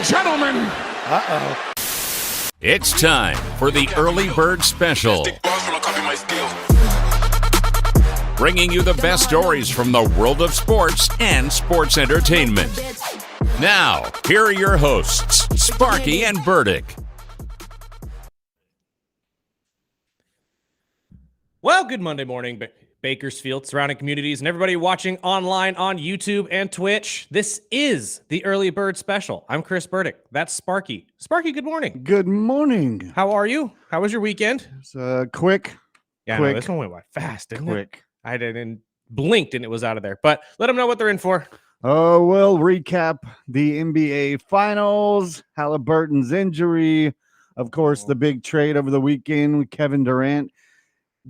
gentlemen. Uh-oh. It's time for the Early Bird Special. Bringing you the best stories from the world of sports and sports entertainment. Now, here are your hosts, Sparky and Burdick. Well, good Monday morning, Bakersfield, surrounding communities, and everybody watching online on YouTube and Twitch. This is the Early Bird Special. I'm Chris Burdick. That's Sparky. Sparky, good morning. Good morning. How are you? How was your weekend? It's quick. Yeah, quick. I know, this one went by fast, didn't it? Quick. I didn't blinked and it was out of there. But let them know what they're in for. Oh, we'll recap the NBA Finals, Halliburton's injury, of course, the big trade over the weekend with Kevin Durant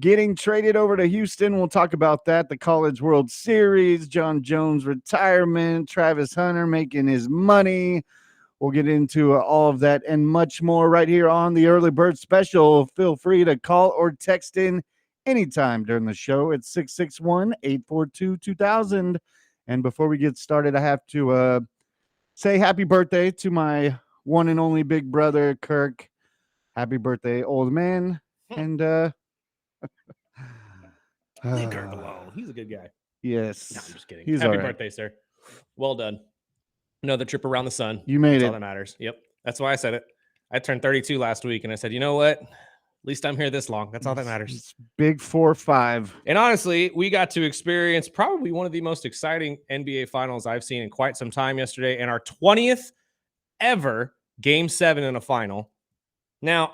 getting traded over to Houston. We'll talk about that. The College World Series, John Jones' retirement, Travis Hunter making his money. We'll get into all of that and much more right here on the Early Bird Special. Feel free to call or text in anytime during the show at 661-842-2000. And before we get started, I have to say happy birthday to my one and only big brother, Kirk. Happy birthday, old man. And Leave Kirk alone. He's a good guy. Yes. No, I'm just kidding. He's Happy all right. birthday, sir. Well done. Another trip around the sun. You made That's it. all that matters. Yep. That's why I said it. I turned 32 last week, and I said, you know what? At least I'm here this long. That's all that matters. It's big 4-5. And honestly, we got to experience probably one of the most exciting NBA Finals I've seen in quite some time yesterday, and our 20th ever Game 7 in a final. Now,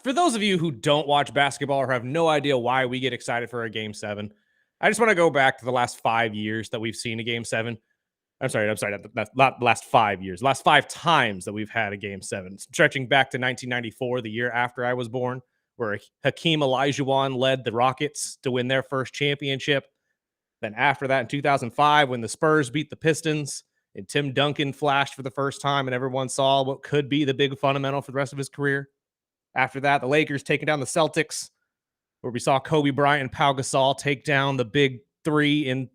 for those of you who don't watch basketball or have no idea why we get excited for a Game 7, I just want to go back to the last 5 years that we've seen a Game 7. I'm sorry, that's not last 5 years. Last 5 times that we've had a Game 7. Stretching back to 1994, the year after I was born, where Hakeem Olajuwon led the Rockets to win their first championship. Then after that, in 2005, when the Spurs beat the Pistons, and Tim Duncan flashed for the first time, and everyone saw what could be the big fundamental for the rest of his career. After that, the Lakers taking down the Celtics, where we saw Kobe Bryant and Pau Gasol take down the big three in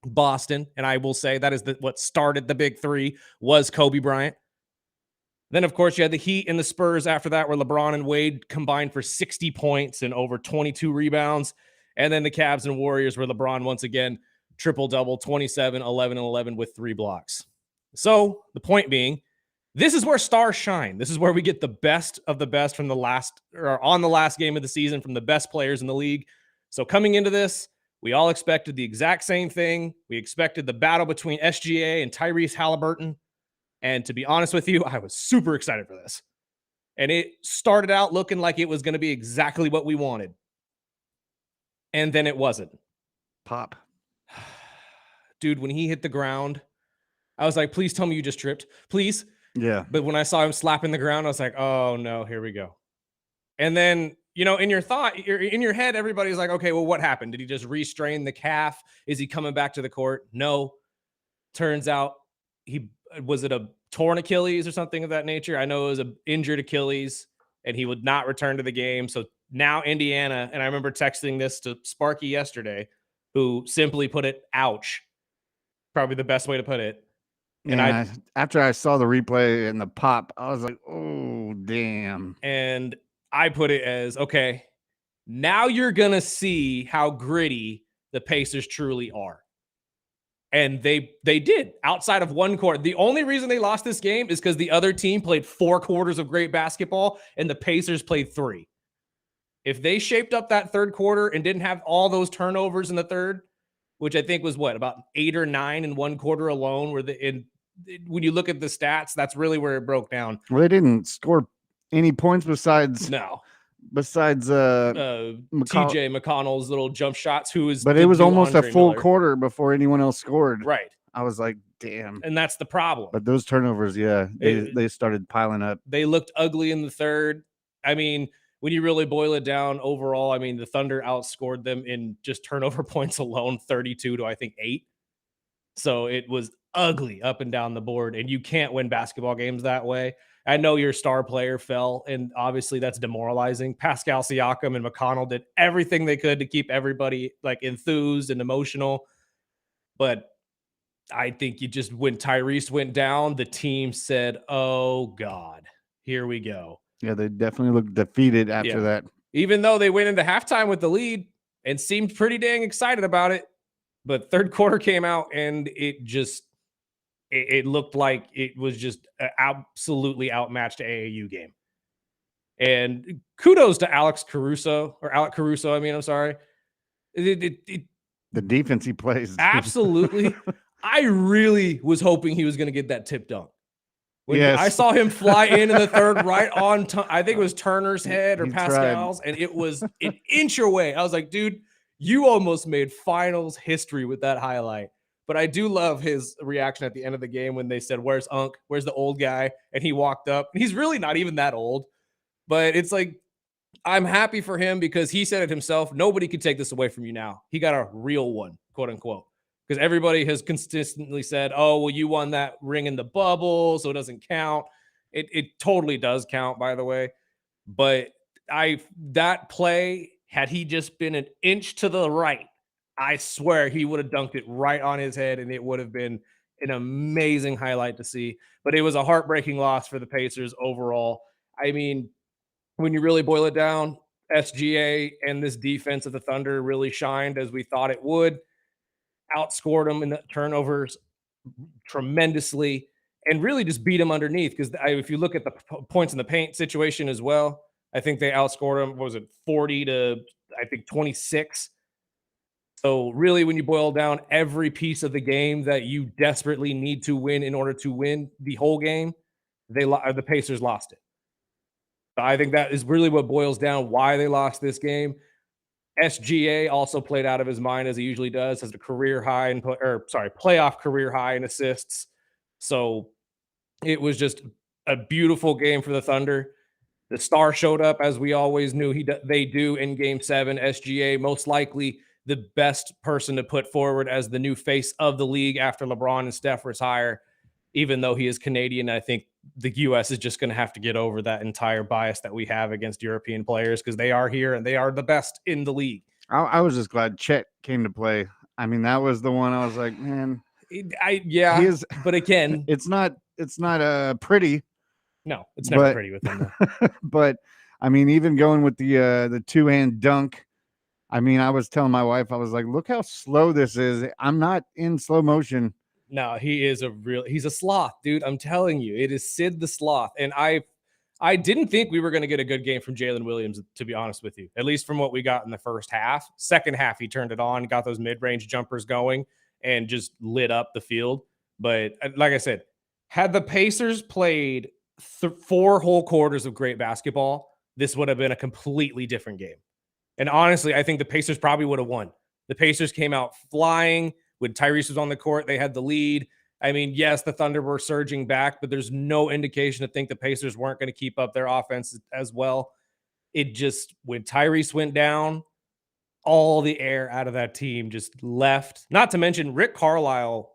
Boston. And I will say that is what started the big three was Kobe Bryant. Then, of course, you had the Heat and the Spurs after that, where LeBron and Wade combined for 60 points and over 22 rebounds. And then the Cavs and Warriors, where LeBron once again triple-double, 27, 11, and 11 with 3 blocks. So the point being, this is where stars shine. This is where we get the best of the best from on the last game of the season from the best players in the league. So coming into this, we all expected the exact same thing. We expected the battle between SGA and Tyrese Halliburton. And to be honest with you, I was super excited for this. And it started out looking like it was going to be exactly what we wanted. And then it wasn't. Pop. Dude, when he hit the ground, I was like, please tell me you just tripped. Please. Yeah. But when I saw him slapping the ground, I was like, oh no, here we go. And then, in your head, everybody's like, okay, well, what happened? Did he just restrain the calf? Is he coming back to the court? No. Turns out was it a torn Achilles or something of that nature? I know it was an injured Achilles and he would not return to the game. So now Indiana, and I remember texting this to Sparky yesterday, who simply put it, ouch. Probably the best way to put it. And after I saw the replay and the pop, I was like, oh, damn. And I put it as, okay, now you're going to see how gritty the Pacers truly are. And they did, outside of one quarter. The only reason they lost this game is because the other team played 4 quarters of great basketball and the Pacers played 3. If they shaped up that third quarter and didn't have all those turnovers in the third, which I think was about 8 or 9 in one quarter alone, when you look at the stats, that's really where it broke down. Well, they didn't score any points besides TJ McConnell's little jump shots, but it was almost a full quarter before anyone else scored. Right. I was like, damn. And that's the problem. But those turnovers, they started piling up. They looked ugly in the third. I mean, when you really boil it down overall, I mean, the Thunder outscored them in just turnover points alone, 32 to, I think, 8. So it was ugly up and down the board, and you can't win basketball games that way. I know your star player fell, and obviously that's demoralizing. Pascal Siakam and McConnell did everything they could to keep everybody enthused and emotional. But I think when Tyrese went down, the team said, "Oh God, here we go." Yeah, they definitely looked defeated after that. Even though they went into halftime with the lead and seemed pretty dang excited about it, but third quarter came out and it looked like it was just an absolutely outmatched AAU game. And kudos to Alec Caruso. I mean, I'm sorry. The defense he plays. Absolutely. I really was hoping he was going to get that tip dunk. When Yes. I saw him fly in the third right on, I think it was Turner's head or He Pascal's, tried. and it was an inch away. I was like, dude, you almost made finals history with that highlight. But I do love his reaction at the end of the game when they said, "Where's Unk? Where's the old guy?" And he walked up. He's really not even that old, but it's like, I'm happy for him because he said it himself. Nobody could take this away from you now. He got a real one, quote unquote. Because everybody has consistently said, "Oh, well, you won that ring in the bubble, so it doesn't count." It totally does count, by the way. But that play, had he just been an inch to the right, I swear he would have dunked it right on his head, and it would have been an amazing highlight to see. But it was a heartbreaking loss for the Pacers overall. I mean, when you really boil it down, SGA and this defense of the Thunder really shined as we thought it would. Outscored them in the turnovers tremendously and really just beat them underneath. Because if you look at the points in the paint situation as well, I think they outscored them. What was it, 40 to I think 26? So really, when you boil down every piece of the game that you desperately need to win in order to win the whole game, the Pacers lost it. I think that is really what boils down why they lost this game. SGA also played out of his mind as he usually does, has a playoff career high in assists. So it was just a beautiful game for the Thunder. The star showed up as we always knew they do in Game 7. SGA, most likely the best person to put forward as the new face of the league after LeBron and Steph retire. Even though he is Canadian, I think the U.S. is just going to have to get over that entire bias that we have against European players because they are here and they are the best in the league. I was just glad Chet came to play. I mean, that was the one I was like, man. But again, it's not pretty. No, it's never pretty with him. But I mean, even going with the two-hand dunk. I mean, I was telling my wife, I was like, look how slow this is. I'm not in slow motion. No, he's a sloth, dude. I'm telling you, it is Sid the Sloth. And I didn't think we were going to get a good game from Jalen Williams, to be honest with you, at least from what we got in the first half. Second half, he turned it on, got those mid-range jumpers going, and just lit up the field. But like I said, had the Pacers played 4 whole quarters of great basketball, this would have been a completely different game. And honestly, I think the Pacers probably would have won. The Pacers came out flying. When Tyrese was on the court, they had the lead. I mean, yes, the Thunder were surging back, but there's no indication to think the Pacers weren't going to keep up their offense as well. It just, when Tyrese went down, all the air out of that team just left. Not to mention, Rick Carlisle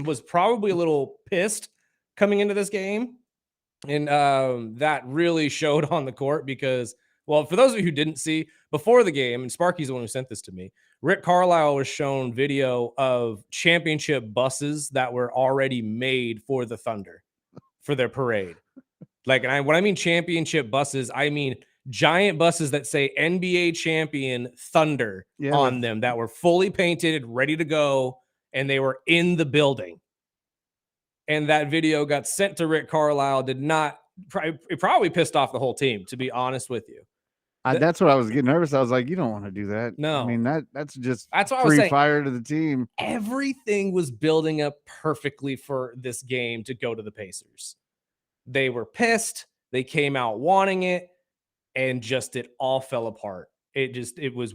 was probably a little pissed coming into this game. And that really showed on the court because, well, for those of you who didn't see, before the game, and Sparky's the one who sent this to me, Rick Carlisle was shown video of championship buses that were already made for the Thunder for their parade. When I mean championship buses, I mean giant buses that say NBA champion Thunder on them that were fully painted, ready to go, and they were in the building. And that video got sent to Rick Carlisle. It probably pissed off the whole team, to be honest with you. That's what I was getting nervous. I was like, you don't want to do that. No. I mean, that's what I was saying. Fire to the team. Everything was building up perfectly for this game to go to the Pacers. They were pissed. They came out wanting it, and just it all fell apart. It was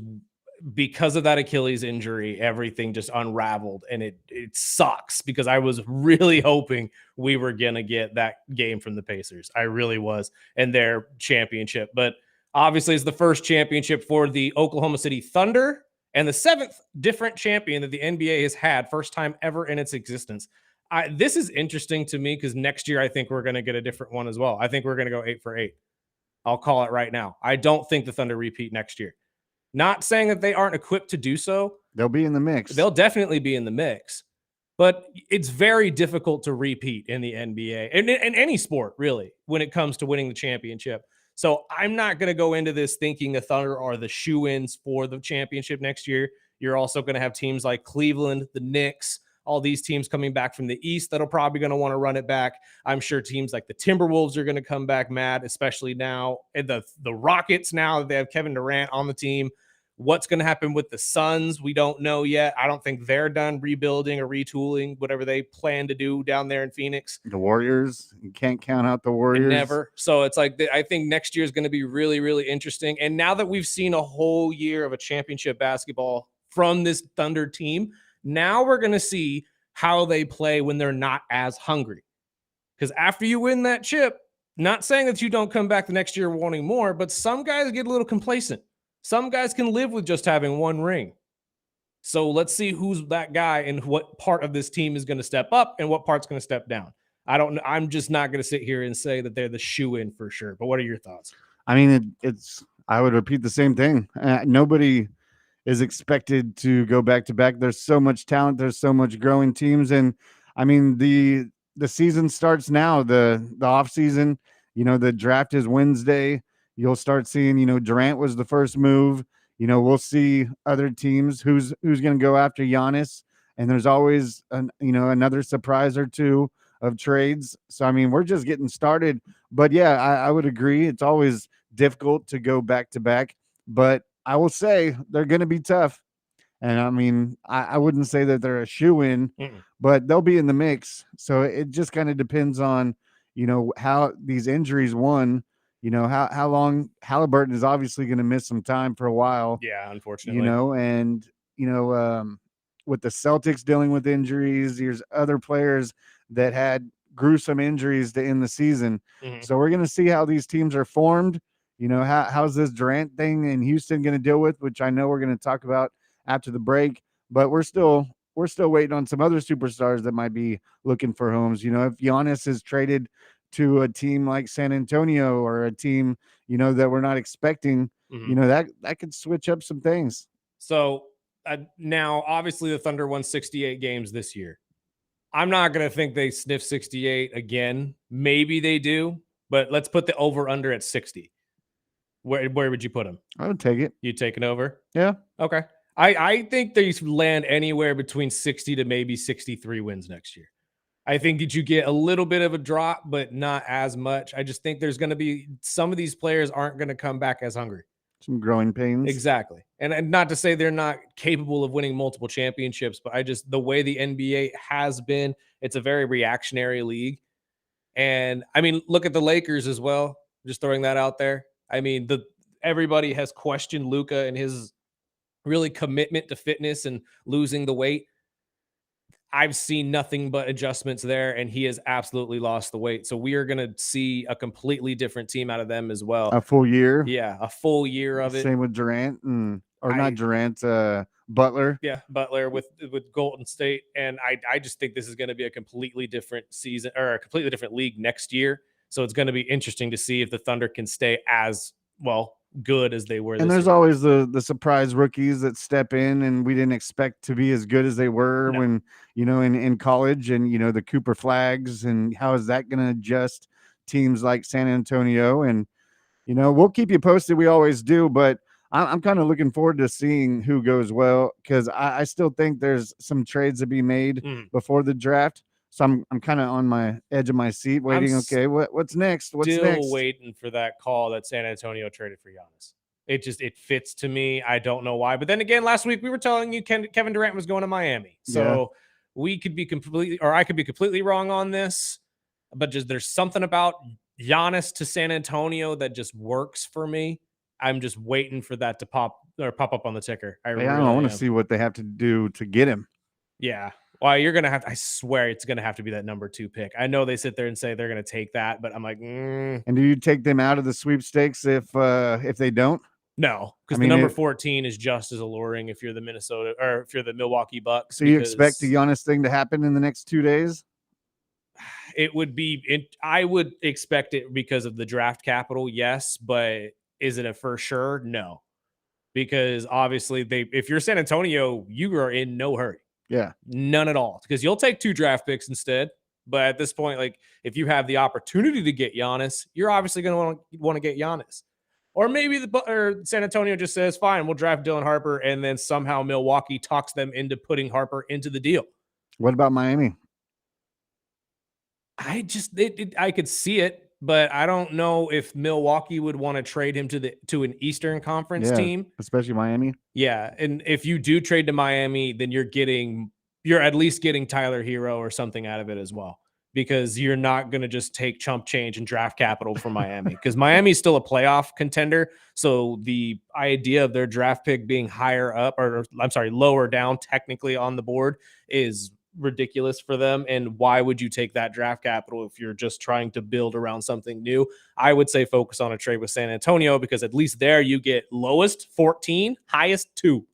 because of that Achilles injury, everything just unraveled, and it sucks because I was really hoping we were going to get that game from the Pacers. I really was, and their championship. But obviously, it's the first championship for the Oklahoma City Thunder and the 7th different champion that the NBA has had, first time ever in its existence. This is interesting to me because next year I think we're going to get a different one as well. I think we're going to go 8 for 8. I'll call it right now. I don't think the Thunder repeat next year. Not saying that they aren't equipped to do so. They'll be in the mix. They'll definitely be in the mix. But it's very difficult to repeat in the NBA and in any sport, really, when it comes to winning the championship. So I'm not going to go into this thinking the Thunder are the shoe-ins for the championship next year. You're also going to have teams like Cleveland, the Knicks, all these teams coming back from the East that are probably going to want to run it back. I'm sure teams like the Timberwolves are going to come back mad, especially now. And the Rockets, now that they have Kevin Durant on the team. What's going to happen with the Suns? We don't know yet. I don't think they're done rebuilding or retooling, whatever they plan to do down there in Phoenix. The Warriors, you can't count out the Warriors. Never. So it's like, I think next year is going to be really, really interesting. And now that we've seen a whole year of a championship basketball from this Thunder team, now we're going to see how they play when they're not as hungry. Because after you win that chip, not saying that you don't come back the next year wanting more, but some guys get a little complacent. Some guys can live with just having one ring. So let's see who's that guy and what part of this team is going to step up and what part's going to step down. I don't know. I'm just not going to sit here and say that they're the shoe-in for sure. But what are your thoughts? I mean, I would repeat the same thing. Nobody is expected to go back to back. There's so much talent. There's so much growing teams. And I mean, the season starts now, the off season, the draft is Wednesday. You'll start seeing, Durant was the first move. We'll see other teams who's going to go after Giannis, and there's always another surprise or two of trades. So I mean, we're just getting started. But yeah, I would agree. It's always difficult to go back to back, but I will say they're going to be tough. And I mean, I wouldn't say that they're a shoe-in, but they'll be in the mix. So it just kind of depends on, how these injuries how long Halliburton is obviously going to miss some time for a while. Yeah, unfortunately. And with the Celtics dealing with injuries, there's other players that had gruesome injuries to end the season. So we're going to see how these teams are formed. How's this Durant thing in Houston going to deal with, which I know we're going to talk about after the break, but we're still waiting on some other superstars that might be looking for homes. If Giannis is traded to a team like San Antonio or a team, that we're not expecting, that could switch up some things. So now, obviously, the Thunder won 68 games this year. I'm not going to think they sniff 68 again. Maybe they do, but let's put the over-under at 60. Where would you put them? I would take it. You take it over? Yeah. Okay. I think they land anywhere between 60 to maybe 63 wins next year. I think that you get a little bit of a drop, but not as much. I just think there's going to be some of these players aren't going to come back as hungry. Some growing pains. Exactly. And not to say they're not capable of winning multiple championships, but the way the NBA has been, it's a very reactionary league. And I mean, look at the Lakers as well. Just throwing that out there. I mean, everybody has questioned Luka and his really commitment to fitness and losing the weight. I've seen nothing but adjustments there, and he has absolutely lost the weight. So we are going to see a completely different team out of them as well. A full year. Yeah, a full year of it. Same with Durant not Durant, Butler. Yeah, Butler with Golden State. And I just think this is going to be a completely different season or a completely different league next year. So it's going to be interesting to see if the Thunder can stay as good as they were. And there's always the surprise rookies that step in and we didn't expect to be as good as they were when, in college, and, the Cooper Flags, and how is that going to adjust teams like San Antonio? And, we'll keep you posted. We always do, but I'm kind of looking forward to seeing who goes well, because I still think there's some trades to be made before the draft. So I'm kind of on my edge of my seat waiting. Okay, what's next? What's still next? Waiting for that call that San Antonio traded for Giannis. It fits to me. I don't know why. But then again, last week we were telling you Kevin Durant was going to Miami. So we could be I could be completely wrong on this. But there's something about Giannis to San Antonio that just works for me. I'm just waiting for that to pop up on the ticker. I want to see what they have to do to get him. Yeah. Well, you're going to have to, I swear it's going to have to be that number 2 pick. I know they sit there and say they're going to take that, but I'm like, And do you take them out of the sweepstakes if they don't? No, because the number 14 is just as alluring if you're the Minnesota or if you're the Milwaukee Bucks. So you expect the Giannis thing to happen in the next 2 days? It would be, I would expect it because of the draft capital, yes, but is it a for sure? No, because obviously if you're San Antonio, you are in no hurry. Yeah. None at all, because you'll take 2 draft picks instead. But at this point, like, if you have the opportunity to get Giannis, you're obviously going to want to get Giannis. Or maybe San Antonio just says, fine, we'll draft Dylan Harper, and then somehow Milwaukee talks them into putting Harper into the deal. What about Miami? I could see it, but I don't know if Milwaukee would want to trade him to an Eastern Conference team, especially Miami. Yeah, and if you do trade to Miami, then you're at least getting Tyler Hero or something out of it as well, because you're not going to just take chump change and draft capital for Miami, because Miami's still a playoff contender. So the idea of their draft pick being higher up, or I'm sorry, lower down technically on the board, is ridiculous for them. And why would you take that draft capital if you're just trying to build around something new? I would say focus on a trade with San Antonio, because at least there you get lowest 14, highest 2.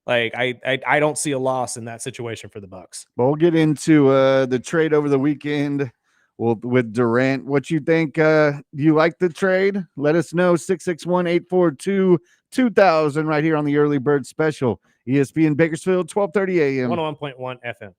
Like, I don't see a loss in that situation for the Bucks. But we'll get into the trade over the weekend with Durant. What you think? Do you like the trade? Let us know. 661-842-2000 right here on the Early Bird Special. ESPN Bakersfield, 1230 a.m. 101.1 FM.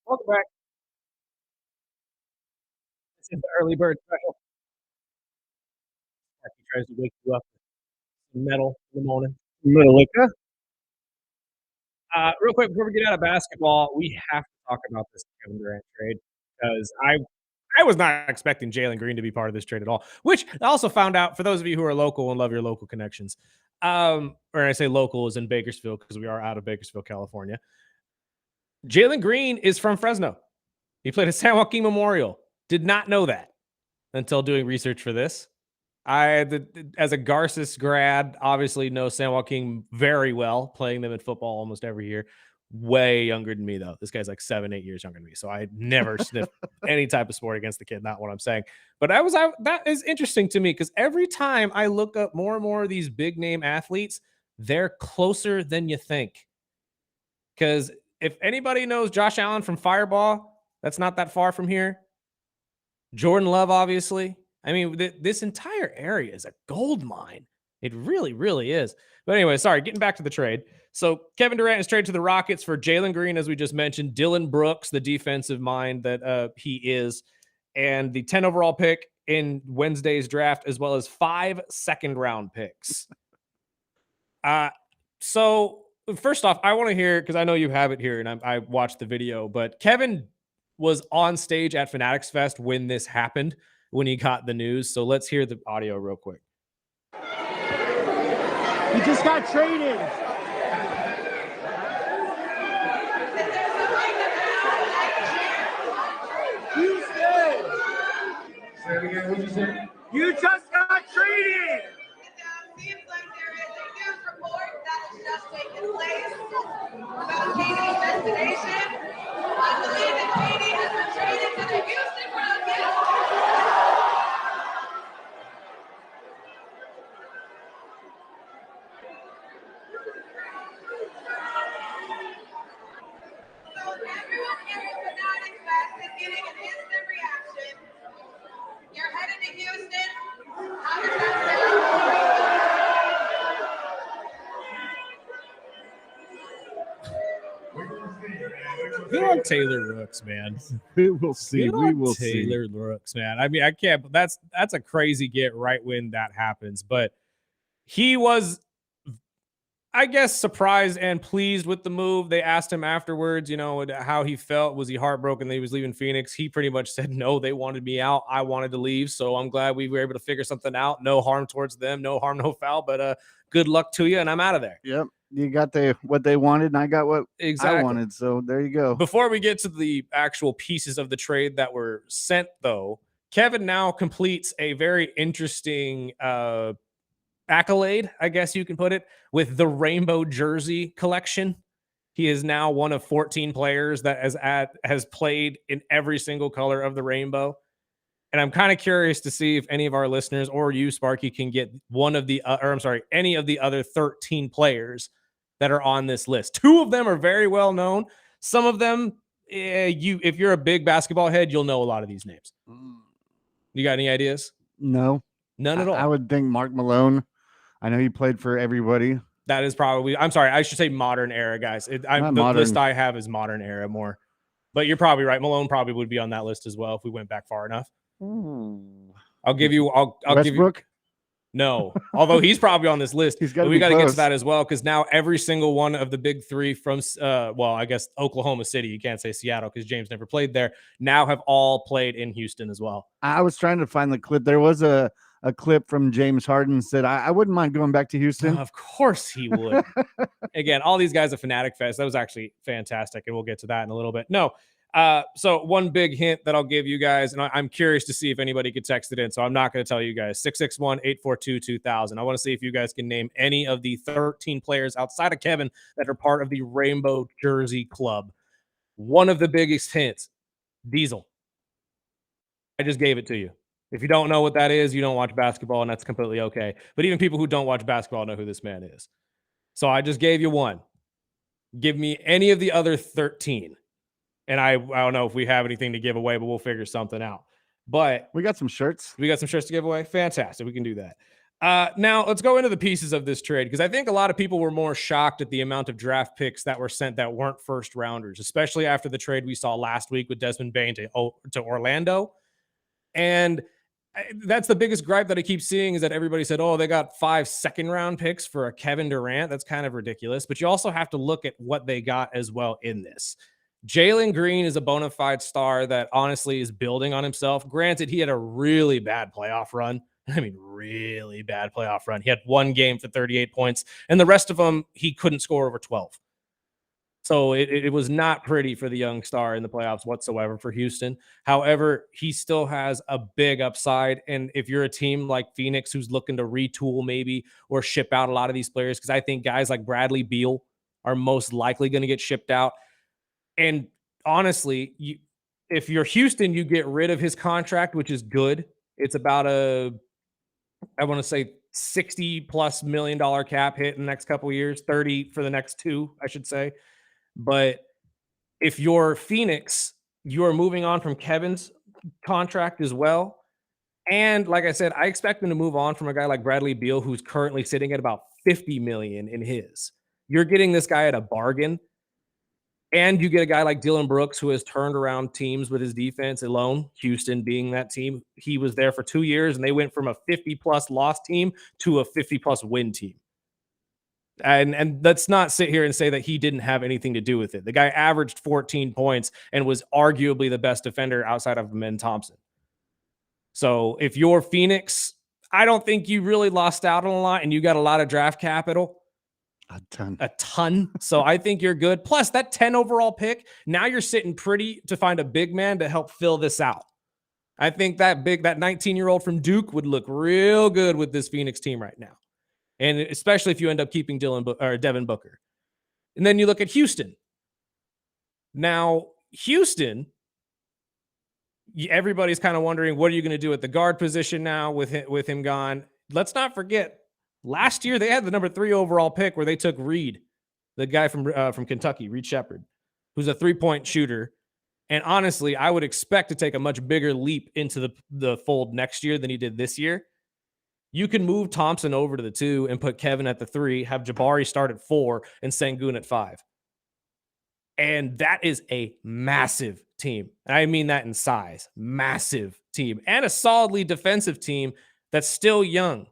Welcome back. This is the early bird special. He tries to wake you up with some metal in the morning. Little Real quick before we get out of basketball, we have to talk about this Kevin Durant trade because I was not expecting Jalen Green to be part of this trade at all. Which I also found out for those of you who are local and love your local connections. Or I say local is in Bakersfield because we are out of Bakersfield, California. Jalen Green is from Fresno. He played at San Joaquin Memorial. Did not know that until doing research for this. As a Garces grad, obviously know San Joaquin very well, playing them in football almost every year. Way younger than me, though. This guy's like 7-8 years younger than me. So I never sniffed any type of sport against the kid. Not what I'm saying. But that is interesting to me because every time I look up more and more of these big name athletes, they're closer than you think. Because if anybody knows Josh Allen from Fireball, that's not that far from here. Jordan Love, obviously. I mean, this entire area is a gold mine. It really, really is. But anyway, sorry, getting back to the trade. So Kevin Durant is traded to the Rockets for Jalen Green, as we just mentioned, Dylan Brooks, the defensive mind that he is, and the 10 overall pick in Wednesday's draft, as well as 5 second-round picks. So first off, I want to hear, because I know you have it here, and I watched the video, but Kevin was on stage at Fanatics Fest when this happened, when he got the news. So let's hear the audio real quick. He just got traded. Houston. Say it again. What'd you say? You just got traded. It seems like there is a news report that has just taken place about Katie's destination. I believe that Katie has been traded to the Houston Rockets. So everyone here at Fanatics Fest is getting an instant reaction. You're headed to Houston. How does that sound? Good on Taylor Rooks, man. We will see. Good We on will see. Taylor Rooks, man. I mean, I can't. That's a crazy get right when that happens. But he was, I guess, surprised and pleased with the move. They asked him afterwards, how he felt. Was he heartbroken that he was leaving Phoenix? He pretty much said, no, they wanted me out. I wanted to leave. So I'm glad we were able to figure something out. No harm towards them. No harm, no foul. But good luck to you. And I'm out of there. Yep. You got what they wanted, and I got what Exactly. I wanted. So there you go. Before we get to the actual pieces of the trade that were sent, though, Kevin now completes a very interesting accolade, I guess you can put it, with the rainbow jersey collection. He is now one of 14 players that has played in every single color of the rainbow. And I'm kind of curious to see if any of our listeners or you, Sparky, can get any of the other 13 players that are on this list. 2 of them are very well known. Some of them, if you're a big basketball head, you'll know a lot of these names. You got any ideas? No. None at all. I would think Mark Malone. I know he played for everybody. That is probably, I'm sorry, I should say modern era, guys. The list I have is modern era more. But you're probably right. Malone probably would be on that list as well if we went back far enough. I'll give you. I'll give you. No, although he's probably on this list. We got to get to that as well because now every single one of the big 3 from, I guess Oklahoma City. You can't say Seattle because James never played there. Now have all played in Houston as well. I was trying to find the clip. There was a clip from James Harden said, I wouldn't mind going back to Houston. Of course he would. Again, all these guys at Fanatic Fest. That was actually fantastic, and we'll get to that in a little bit. No. So one big hint that I'll give you guys, and I'm curious to see if anybody could text it in, so I'm not going to tell you guys, 661-842-2000. I want to see if you guys can name any of the 13 players outside of Kevin that are part of the Rainbow Jersey Club. One of the biggest hints, Diesel. I just gave it to you. If you don't know what that is, you don't watch basketball, and that's completely okay. But even people who don't watch basketball know who this man is. So I just gave you one. Give me any of the other 13. And I don't know if we have anything to give away, but we'll figure something out. But we got some shirts. We got some shirts to give away. Fantastic. We can do that. Now let's go into the pieces of this trade, because I think a lot of people were more shocked at the amount of draft picks that were sent that weren't first rounders, especially after the trade we saw last week with Desmond Bain to Orlando. And that's the biggest gripe that I keep seeing, is that everybody said, oh, they got 5 second-round picks for a Kevin Durant. That's kind of ridiculous. But you also have to look at what they got as well in this. Jalen Green is a bona fide star that honestly is building on himself. Granted, he had a really bad playoff run. I mean, really bad playoff run. He had 1 game for 38 points, and the rest of them, he couldn't score over 12. So it was not pretty for the young star in the playoffs whatsoever for Houston. However, he still has a big upside. And if you're a team like Phoenix who's looking to retool maybe or ship out a lot of these players, because I think guys like Bradley Beal are most likely going to get shipped out. And honestly, if you're Houston, you get rid of his contract, which is good. It's about I want to say $60+ million cap hit in the next couple of years, 30 for the next 2, I should say. But if you're Phoenix, you are moving on from Kevin's contract as well. And like I said, I expect them to move on from a guy like Bradley Beal, who's currently sitting at about $50 million in his. You're getting this guy at a bargain. And you get a guy like Dylan Brooks, who has turned around teams with his defense alone, Houston being that team. He was there for 2 years, and they went from a 50+ loss team to a 50+ win team. And let's not sit here and say that he didn't have anything to do with it. The guy averaged 14 points and was arguably the best defender outside of Ben Thompson. So if you're Phoenix, I don't think you really lost out on a lot, and you got a lot of draft capital. A ton. So I think you're good. Plus that 10 overall pick, now you're sitting pretty to find a big man to help fill this out. I think that 19-year-old from Duke would look real good with this Phoenix team right now. And especially if you end up keeping Devin Booker. And then you look at Houston. Now, Houston, everybody's kind of wondering, what are you going to do at the guard position now with him gone? Let's not forget, last year they had the number 3 overall pick where they took Reed, the guy from Kentucky, Reed Shepherd, who's a 3-point shooter. And honestly, I would expect to take a much bigger leap into the fold next year than he did this year. You can move Thompson over to the 2 and put Kevin at the 3, have Jabari start at 4, and Sengun at 5. And that is a massive team. And I mean that in size. Massive team. And a solidly defensive team that's still young.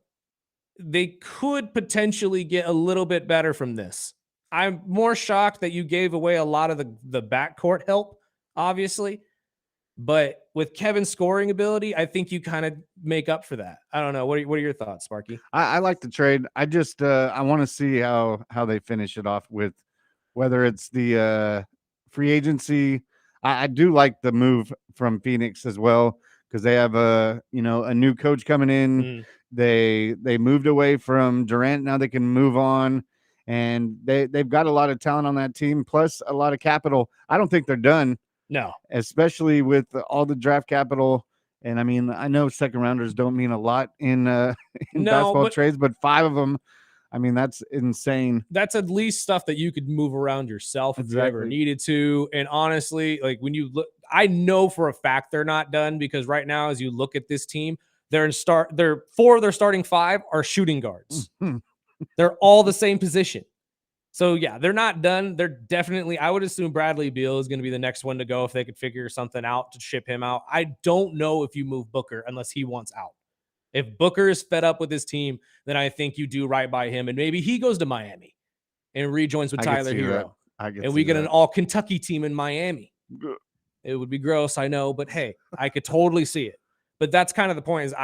They could potentially get a little bit better from this. I'm more shocked that you gave away a lot of the backcourt help, obviously. But with Kevin's scoring ability, I think you kind of make up for that. I don't know. What are your thoughts, Sparky? I like the trade. I just I want to see how they finish it off with, whether it's the free agency. I do like the move from Phoenix as well, because they have a new coach coming in. They moved away from Durant. Now they can move on, and they've got a lot of talent on that team, plus a lot of capital. I don't think they're done. No, especially with all the draft capital. And I mean, I know second rounders don't mean a lot in basketball trades, but 5 of them, I mean, that's insane. That's at least stuff that you could move around yourself if you ever needed to. And honestly, like when you look, I know for a fact they're not done, because right now, as you look at this team, 4 of their starting 5 are shooting guards. They're all the same position. So yeah, they're not done. They're definitely, I would assume Bradley Beal is going to be the next one to go if they could figure something out to ship him out. I don't know if you move Booker unless he wants out. If Booker is fed up with his team, then I think you do right by him, and maybe he goes to Miami and rejoins with Tyler Hero. And we get an all Kentucky team in Miami. It would be gross, I know, but hey, I could totally see it. But that's kind of the point, is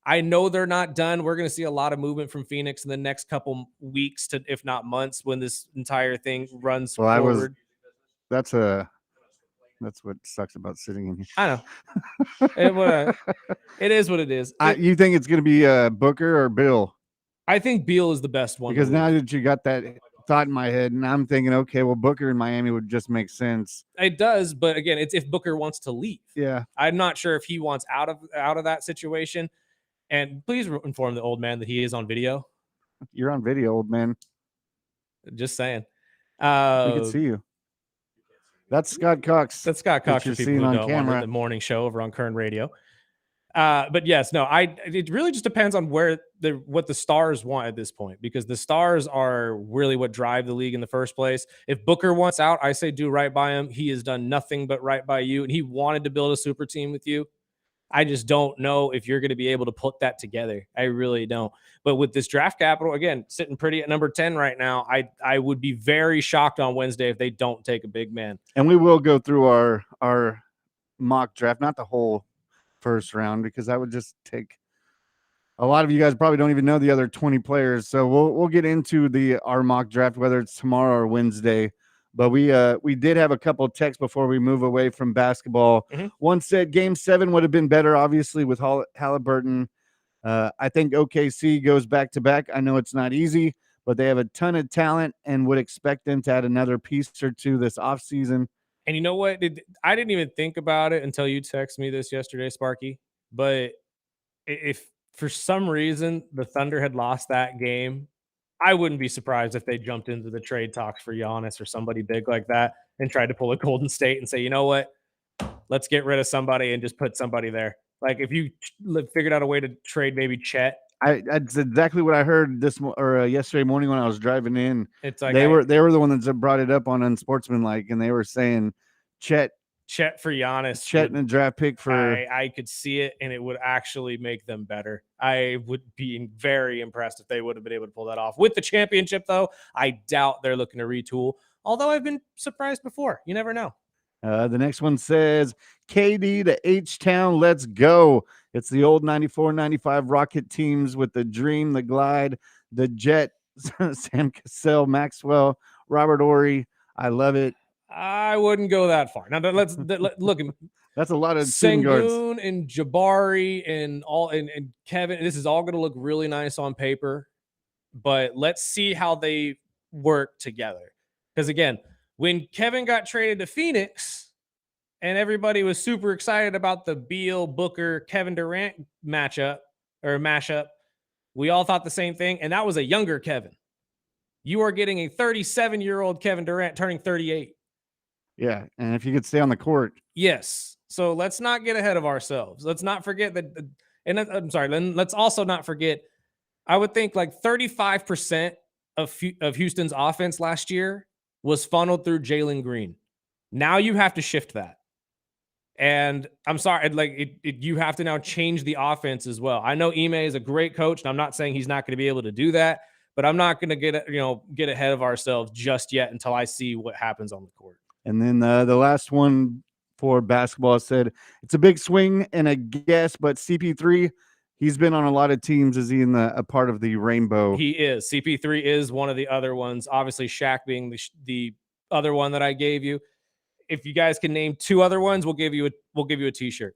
I know they're not done. We're going to see a lot of movement from Phoenix in the next couple weeks to, if not months, when this entire thing runs forward. That's what sucks about sitting in here. I know. It is what it is. You think it's going to be Booker or Bill? I think Beal is the best one. Because now that you got that thought in my head, and I'm thinking, okay, well, Booker in Miami would just make sense. It does, but again, it's if Booker wants to leave. Yeah. I'm not sure if he wants out of that situation. And please inform the old man that he is on video. You're on video, old man. Just saying. We can see you. That's Scott Cox. That's Scott Cox. You're for people seeing who on don't camera. want the morning show over on Kern Radio. But yes, no, it really just depends on what the stars want at this point, because the stars are really what drive the league in the first place. If Booker wants out, I say do right by him. He has done nothing but right by you, and he wanted to build a super team with you. I just don't know if you're going to be able to put that together. I really don't. But with this draft capital, again, sitting pretty at number 10 right now, I would be very shocked on Wednesday if they don't take a big man. And we will go through our mock draft, not the whole first round, because that would just take a lot of you guys probably don't even know the other 20 players. So we'll get into our mock draft, whether it's tomorrow or Wednesday. But we did have a couple of texts before we move away from basketball. Mhm. One said Game 7 would have been better, obviously, with Halliburton. I think OKC goes back to back. I know it's not easy, but they have a ton of talent and would expect them to add another piece or two this offseason. And you know what? I didn't even think about it until you texted me this yesterday, Sparky. But if for some reason the Thunder had lost that game, I wouldn't be surprised if they jumped into the trade talks for Giannis or somebody big like that and tried to pull a Golden State and say, you know what? Let's get rid of somebody and just put somebody there. Like if you figured out a way to trade maybe Chet, That's exactly what I heard yesterday morning when I was driving in. it's like They were the ones that brought it up on Unsportsmanlike, and they were saying Chet for Giannis. and a draft pick for. I could see it, and it would actually make them better. I would be very impressed if they would have been able to pull that off. With the championship, though, I doubt they're looking to retool. Although I've been surprised before. You never know. The next one says KD to H-Town, let's go. It's the old 94-95 Rocket teams with the Dream, the Glide, the Jet, Sam Cassell, Maxwell, Robert Ory. I love it. I wouldn't go that far. Now let's look. That's a lot of shooting guards. Sengun and Jabari and Kevin. This is all going to look really nice on paper, but let's see how they work together. Because again, when Kevin got traded to Phoenix and everybody was super excited about the Beal, Booker, Kevin Durant mashup, we all thought the same thing. And that was a younger Kevin. You are getting a 37-year-old Kevin Durant turning 38. Yeah. And if you could stay on the court. Yes. So let's not get ahead of ourselves. Let's not forget that. And I'm sorry. Let's also not forget, I would think like 35% of Houston's offense last year was funneled through Jalen Green. Now you have to shift that. And I'm sorry, you have to now change the offense as well. I know Ime is a great coach, and I'm not saying he's not going to be able to do that, but I'm not going to get ahead of ourselves just yet until I see what happens on the court. And then the last one for basketball said it's a big swing and a guess, but CP3, he's been on a lot of teams. Is he a part of the rainbow? He is. CP3 is one of the other ones. Obviously, Shaq being the other one that I gave you. If you guys can name two other ones, we'll give you a T-shirt.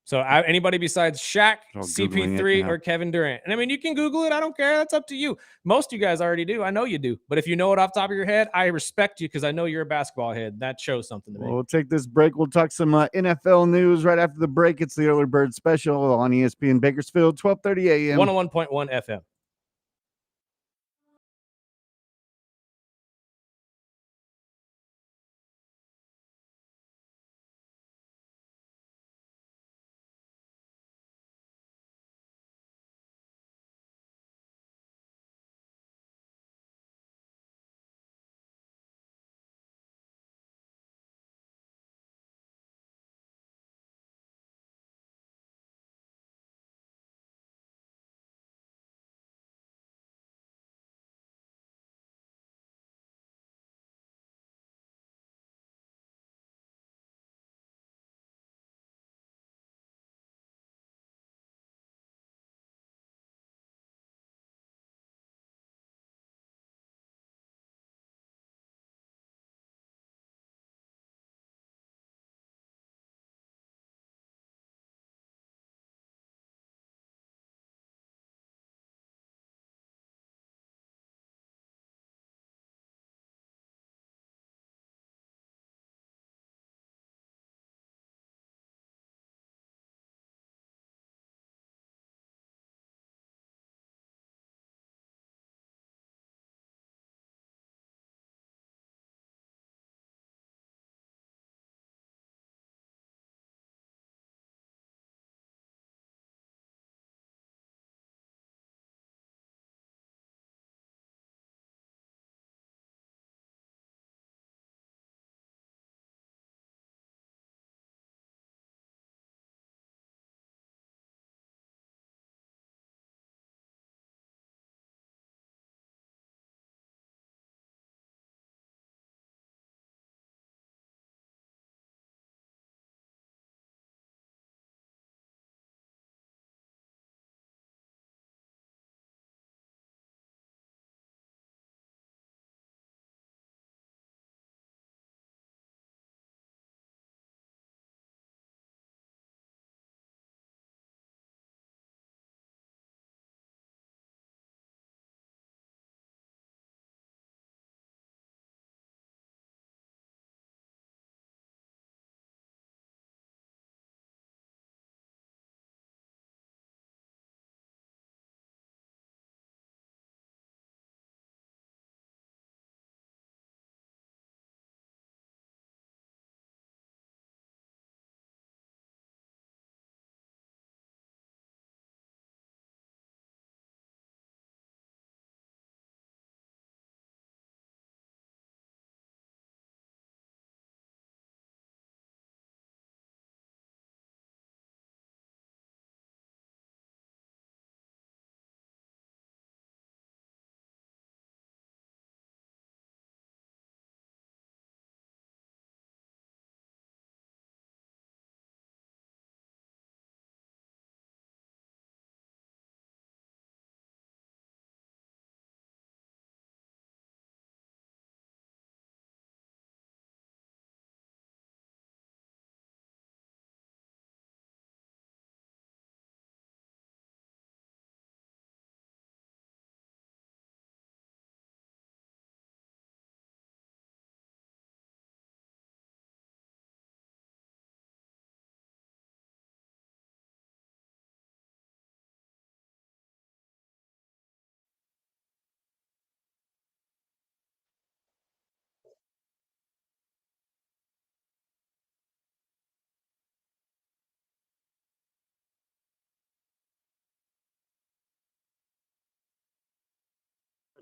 So anybody besides Shaq, CP3, or Kevin Durant. And I mean, you can Google it. I don't care. That's up to you. Most of you guys already do. I know you do. But if you know it off the top of your head, I respect you because I know you're a basketball head. That shows something to me. We'll take this break. We'll talk some NFL news right after the break. It's the Early Bird Special on ESPN Bakersfield, 12:30 a.m. 101.1 FM.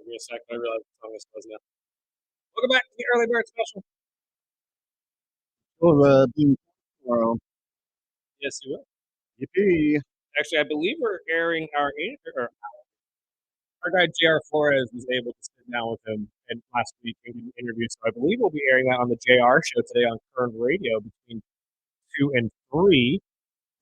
Give me a second. I realize what song this was now. Welcome back to the early bird special. Well, tomorrow. Yes, you will. Yippee. Actually, I believe we're airing our guy JR Flores was able to sit down with him and last week and give an interview. So I believe we'll be airing that on the JR show today on Current Radio between 2 and 3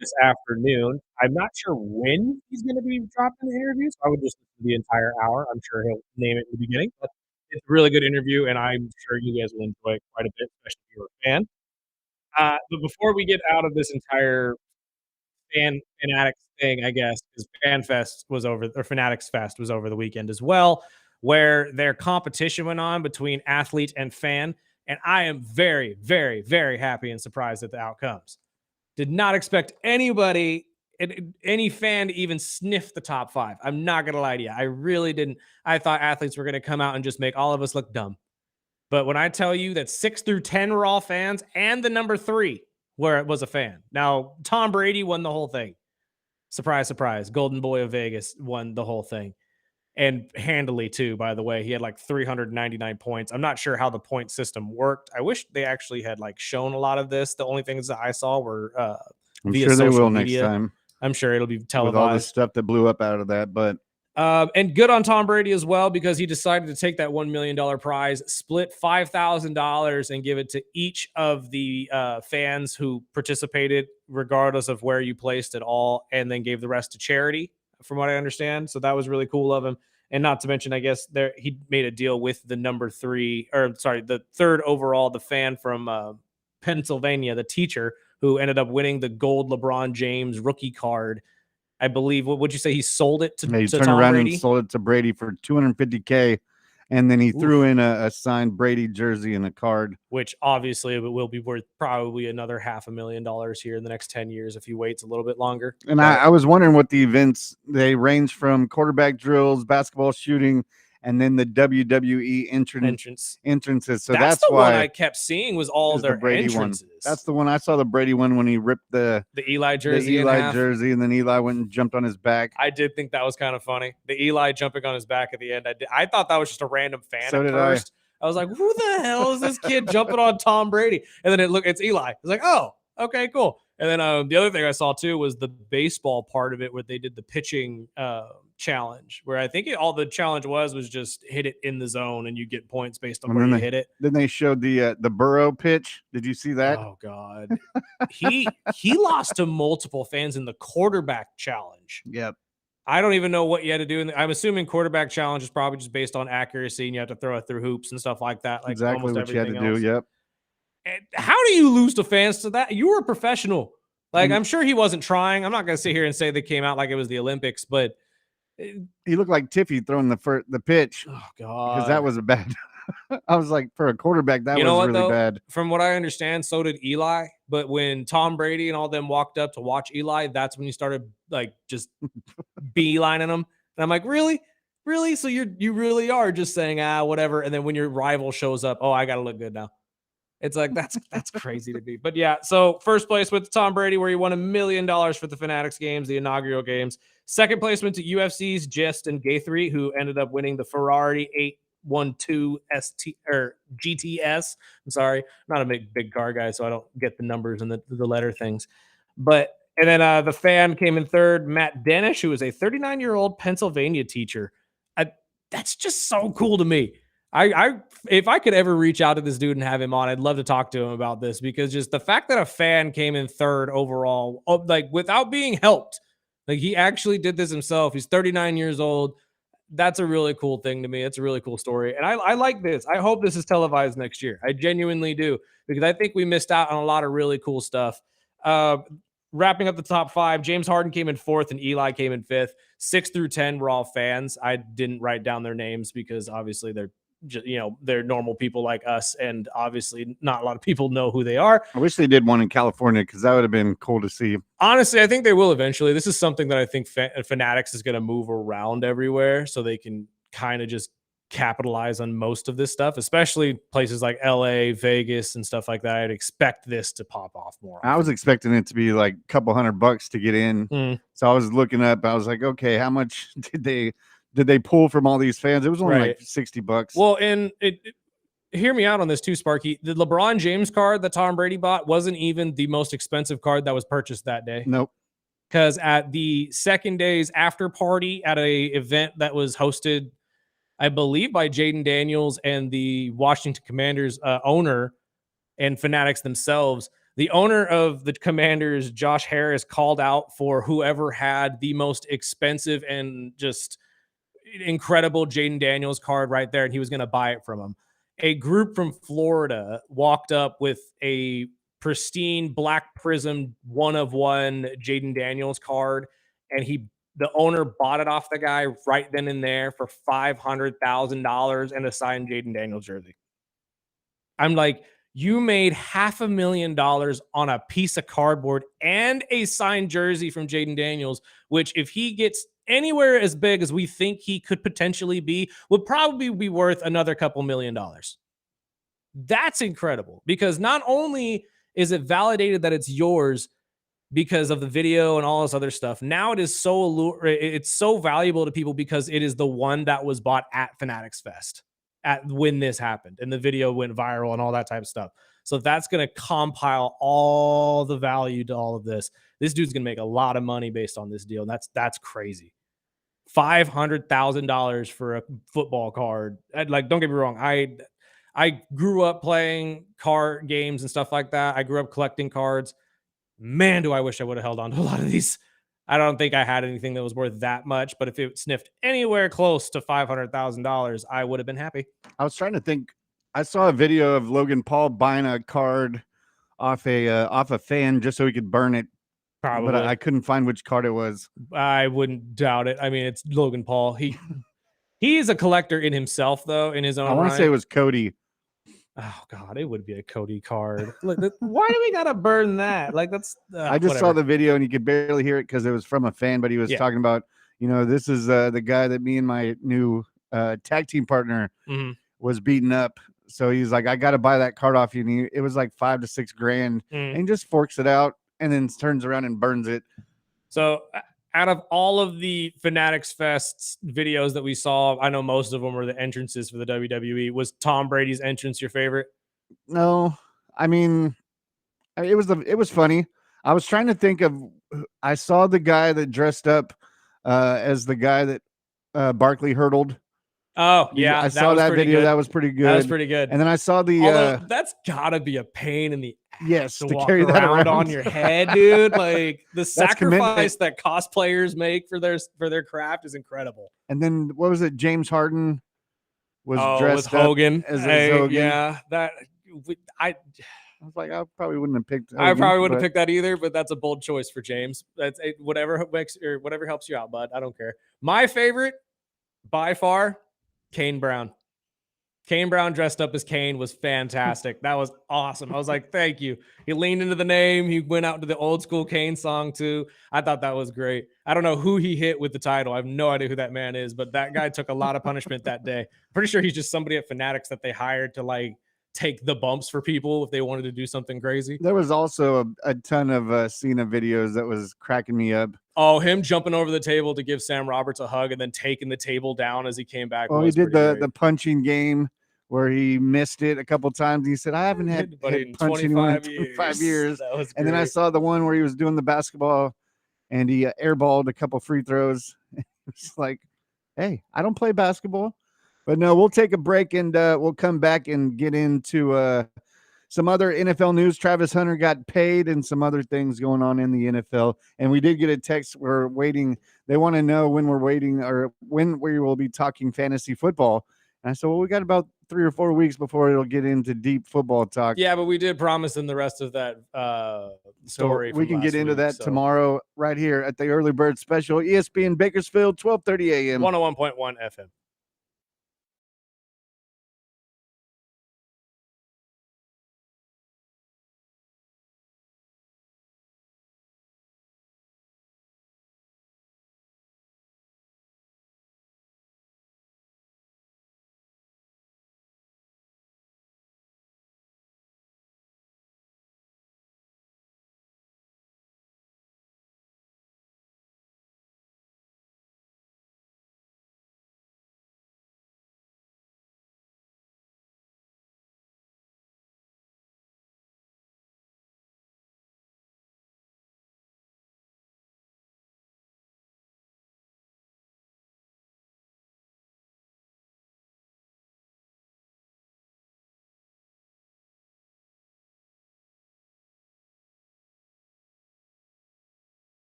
this afternoon. I'm not sure when he's going to be dropping the interview, so I would just listen to the entire hour. I'm sure he'll name it in the beginning, but it's a really good interview, and I'm sure you guys will enjoy it quite a bit, especially if you're a fan. But before we get out of this entire fanatics thing, I guess, because FanFest was over, or Fanatics Fest was over the weekend as well, where their competition went on between athlete and fan. And I am very, very, very happy and surprised at the outcomes. Did not expect anybody, any fan to even sniff the top 5. I'm not going to lie to you. I really didn't. I thought athletes were going to come out and just make all of us look dumb. But when I tell you that 6 through 10 were all fans and the number 3 where it was a fan. Now, Tom Brady won the whole thing. Surprise, surprise. Golden Boy of Vegas won the whole thing. And handily, too, by the way. He had like 399 points. I'm not sure how the point system worked. I wish they actually had like shown a lot of this. The only things that I saw were I'm via sure they social will media. next time. I'm sure it'll be televised. With all the stuff that blew up out of that, but and good on Tom Brady as well, because he decided to take that $1 million prize, split $5,000 and give it to each of the fans who participated, regardless of where you placed at all, and then gave the rest to charity, from what I understand. So that was really cool of him. And not to mention, I guess he made a deal with the the 3rd overall, the fan from Pennsylvania, the teacher who ended up winning the gold LeBron James rookie card. I believe, what would you say? He sold it to he turned Tom around Brady? and sold it to Brady for $250K, and then he threw in a signed Brady jersey and a card, which obviously it will be worth probably another $500,000 here in the next 10 years if he waits a little bit longer. And I was wondering what the events, they range from quarterback drills, basketball shooting, and then the WWE entrances. So that's the why one I kept seeing was all their Brady entrances. One. That's the one I saw, the Brady one, when he ripped the Eli jersey, jersey, and then Eli went and jumped on his back. I did think that was kind of funny. The Eli jumping on his back at the end. I thought that was just a random fan at first. I was like, who the hell is this kid jumping on Tom Brady? And then it's Eli. It's like, oh, okay, cool. And then the other thing I saw too was the baseball part of it, where they did the pitching challenge, where I think all the challenge was just hit it in the zone and you get points based on where you hit it. Then they showed the Burrow pitch. Did you see that? Oh God, he lost to multiple fans in the quarterback challenge. Yep. I don't even know what you had to do. I'm assuming quarterback challenge is probably just based on accuracy, and you have to throw it through hoops and stuff like that. Like exactly what you had to do. Yep. And how do you lose to fans to that? You were a professional. Like, I'm sure he wasn't trying. I'm not going to sit here and say they came out like it was the Olympics, but he looked like Tiffy throwing the pitch. Oh God, because that was a bad. I was like, for a quarterback, that was really bad. From what I understand, so did Eli. But when Tom Brady and all them walked up to watch Eli, that's when you started like just beelining them. And I'm like, really? So you really are just saying whatever. And then when your rival shows up, oh, I got to look good now. It's like, that's crazy to me. But yeah, so first place went to Tom Brady, where he won $1 million for the Fanatics games, the inaugural games. Second place went to UFC's Justin Gaethje, who ended up winning the Ferrari 812 ST or GTS. I'm sorry, I'm not a big car guy, so I don't get the numbers and the letter things. And then the fan came in third, Matt Danish, who is a 39-year-old Pennsylvania teacher. That's just so cool to me. If I could ever reach out to this dude and have him on, I'd love to talk to him about this, because just the fact that a fan came in third overall, like without being helped, like he actually did this himself. He's 39 years old. That's a really cool thing to me. It's a really cool story. And I like this. I hope this is televised next year. I genuinely do, because I think we missed out on a lot of really cool stuff. Wrapping up the top 5, James Harden came in 4th and Eli came in 5th. 6 through 10 were all fans. I didn't write down their names because obviously they're normal people like us, and obviously not a lot of people know who they are. I wish they did one in California, because that would have been cool to see. Honestly, I think they will eventually. This is something that I think Fanatics is going to move around everywhere, so they can kind of just capitalize on most of this stuff, especially places like LA, Vegas, and stuff like that. I'd expect this to pop off more often. I was expecting it to be like a couple $100 to get in. So I was looking up, I was like, okay, how much did they did they pull from all these fans? It was only Right. like $60. Well, and hear me out on this too, Sparky. The LeBron James card that Tom Brady bought wasn't even the most expensive card that was purchased that day. Nope. Because at the second day's after party at a event that was hosted, I believe, by Jaden Daniels and the Washington Commanders owner and Fanatics themselves, the owner of the Commanders, Josh Harris, called out for whoever had the most expensive and just incredible Jaden Daniels card right there, and he was going to buy it from him. A group from Florida walked up with a pristine black prism 1-of-1 Jaden Daniels card, and the owner bought it off the guy right then and there for $500,000 and a signed Jaden Daniels jersey. I'm like, you made $500,000 on a piece of cardboard and a signed jersey from Jaden Daniels, which if he gets anywhere as big as we think he could potentially be, would probably be worth another couple $1,000,000. That's incredible because not only is it validated that it's yours because of the video and all this other stuff, now it's so valuable to people because it is the one that was bought at Fanatics Fest when this happened and the video went viral and all that type of stuff. So that's going to compile all the value to all of this. This dude's going to make a lot of money based on this deal. And that's crazy. $500,000 for a football card. Like, don't get me wrong. I grew up playing card games and stuff like that. I grew up collecting cards. Man, do I wish I would have held on to a lot of these. I don't think I had anything that was worth that much, but if it sniffed anywhere close to $500,000, I would have been happy. I was trying to think. I saw a video of Logan Paul buying a card off a fan just so he could burn it. Probably. But I couldn't find which card it was. I wouldn't doubt it. I mean, it's Logan Paul. He is a collector in himself, though, in his own I want to say it was Cody. Oh God, it would be a Cody card. Why do we gotta burn that? Like that's. I just saw the video and you could barely hear it because it was from a fan, but he was talking about, this is the guy that me and my new tag team partner was beating up. So he's like, I got to buy that card off you. And it was like $5 to $6 grand, and he just forks it out and then turns around and burns it. So out of all of the Fanatics Fest videos that we saw, I know most of them were the entrances for the WWE. Was Tom Brady's entrance your favorite? No, I mean, it was funny. I was trying to think of. I saw the guy that dressed up as the guy that Barkley hurdled. Oh yeah, I saw that video. Good. That was pretty good. That was pretty good. And then I saw the. That's gotta be a pain in the ass to walk carry that around on your head, dude. Like the sacrifice that cosplayers make for their craft is incredible. And then what was it? James Harden was dressed with Hogan as Hogan. Yeah, I was like, I probably wouldn't have picked Hogan, I probably wouldn't have picked that either, but that's a bold choice for James. That's whatever helps you out, bud. I don't care. My favorite by far, Kane Brown. Kane Brown dressed up as Kane was fantastic. That was awesome. I was like, thank you. He leaned into the name. He went out to the old school Kane song too. I thought that was great. I don't know who he hit with the title. I have no idea who that man is, but that guy took a lot of punishment that day. Pretty sure he's just somebody at Fanatics that they hired to like take the bumps for people if they wanted to do something crazy. There was also a ton of Cena videos that was cracking me up. Oh, him jumping over the table to give Sam Roberts a hug and then taking the table down as he came back. Well, he did the punching game where he missed it a couple times. He said, I haven't had punch anyone in 5 years. And then I saw the one where he was doing the basketball and he airballed a couple free throws. It's like, hey, I don't play basketball. But no, we'll take a break and we'll come back and get into some other NFL news. Travis Hunter got paid and some other things going on in the NFL. And we did get a text. We're waiting. They want to know when we're waiting or when we will be talking fantasy football. And I said, well, we got about 3 or 4 weeks before it'll get into deep football talk. Yeah, but we did promise them the rest of that story. So we can get into that tomorrow right here at the Early Bird Special, ESPN Bakersfield, 12:30 a.m. 101.1 FM.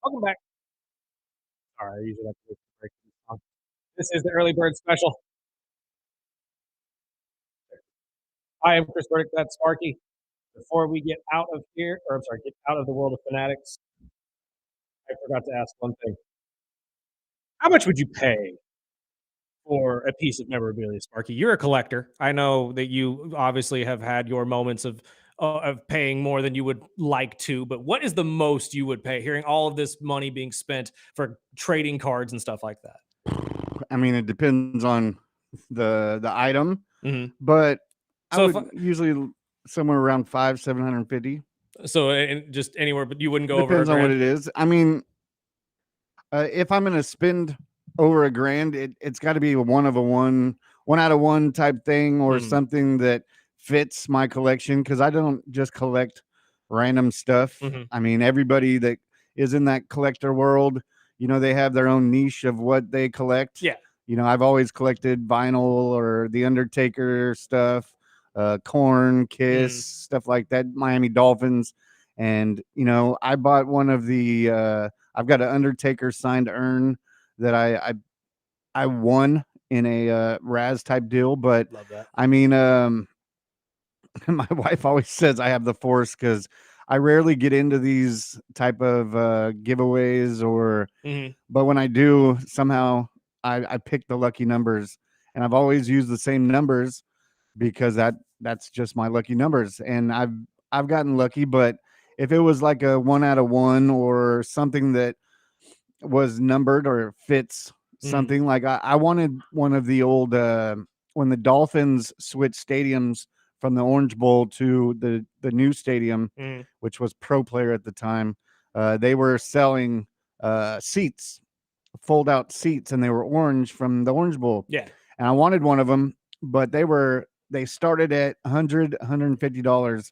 Welcome back. All right, I usually like to wait for break. This is the early bird special. I am Chris Burdick. That's Sparky. Before we get out of here, or I'm sorry, get out of the world of fanatics, I forgot to ask one thing. How much would you pay for a piece of memorabilia, Sparky? You're a collector. I know that you obviously have had your moments of paying more than you would like to, but what is the most you would pay? Hearing all of this money being spent for trading cards and stuff like that. I mean, it depends on the item, Mhm. but So I if would usually somewhere around 750. So and just anywhere, but you wouldn't go over a Depends on what grand? it is. I mean, if I'm gonna spend over a grand, it's got to be a one out of one type thing, or Mhm. something that fits my collection. Because I don't just collect random stuff. Mhm. I mean, everybody that is in that collector world, they have their own niche of what they collect. Yeah. I've always collected vinyl or the Undertaker stuff, Korn, Kiss, Mm. stuff like that, Miami Dolphins. And, I bought one of the, I've got an Undertaker signed urn that I won in a Raz type deal. But Love that. I mean, my wife always says I have the force because I rarely get into these type of giveaways Mhm. but when I do, somehow I pick the lucky numbers, and I've always used the same numbers because that's just my lucky numbers. And I've gotten lucky. But if it was like a one out of one or something that was numbered or fits Mhm. something, like I wanted one of the old when the Dolphins switched stadiums from the Orange Bowl to the new stadium, Mhm. which was Pro Player at the time. They were selling seats, fold out seats, and they were orange from the Orange Bowl. Yeah. And I wanted one of them, but they started at $150,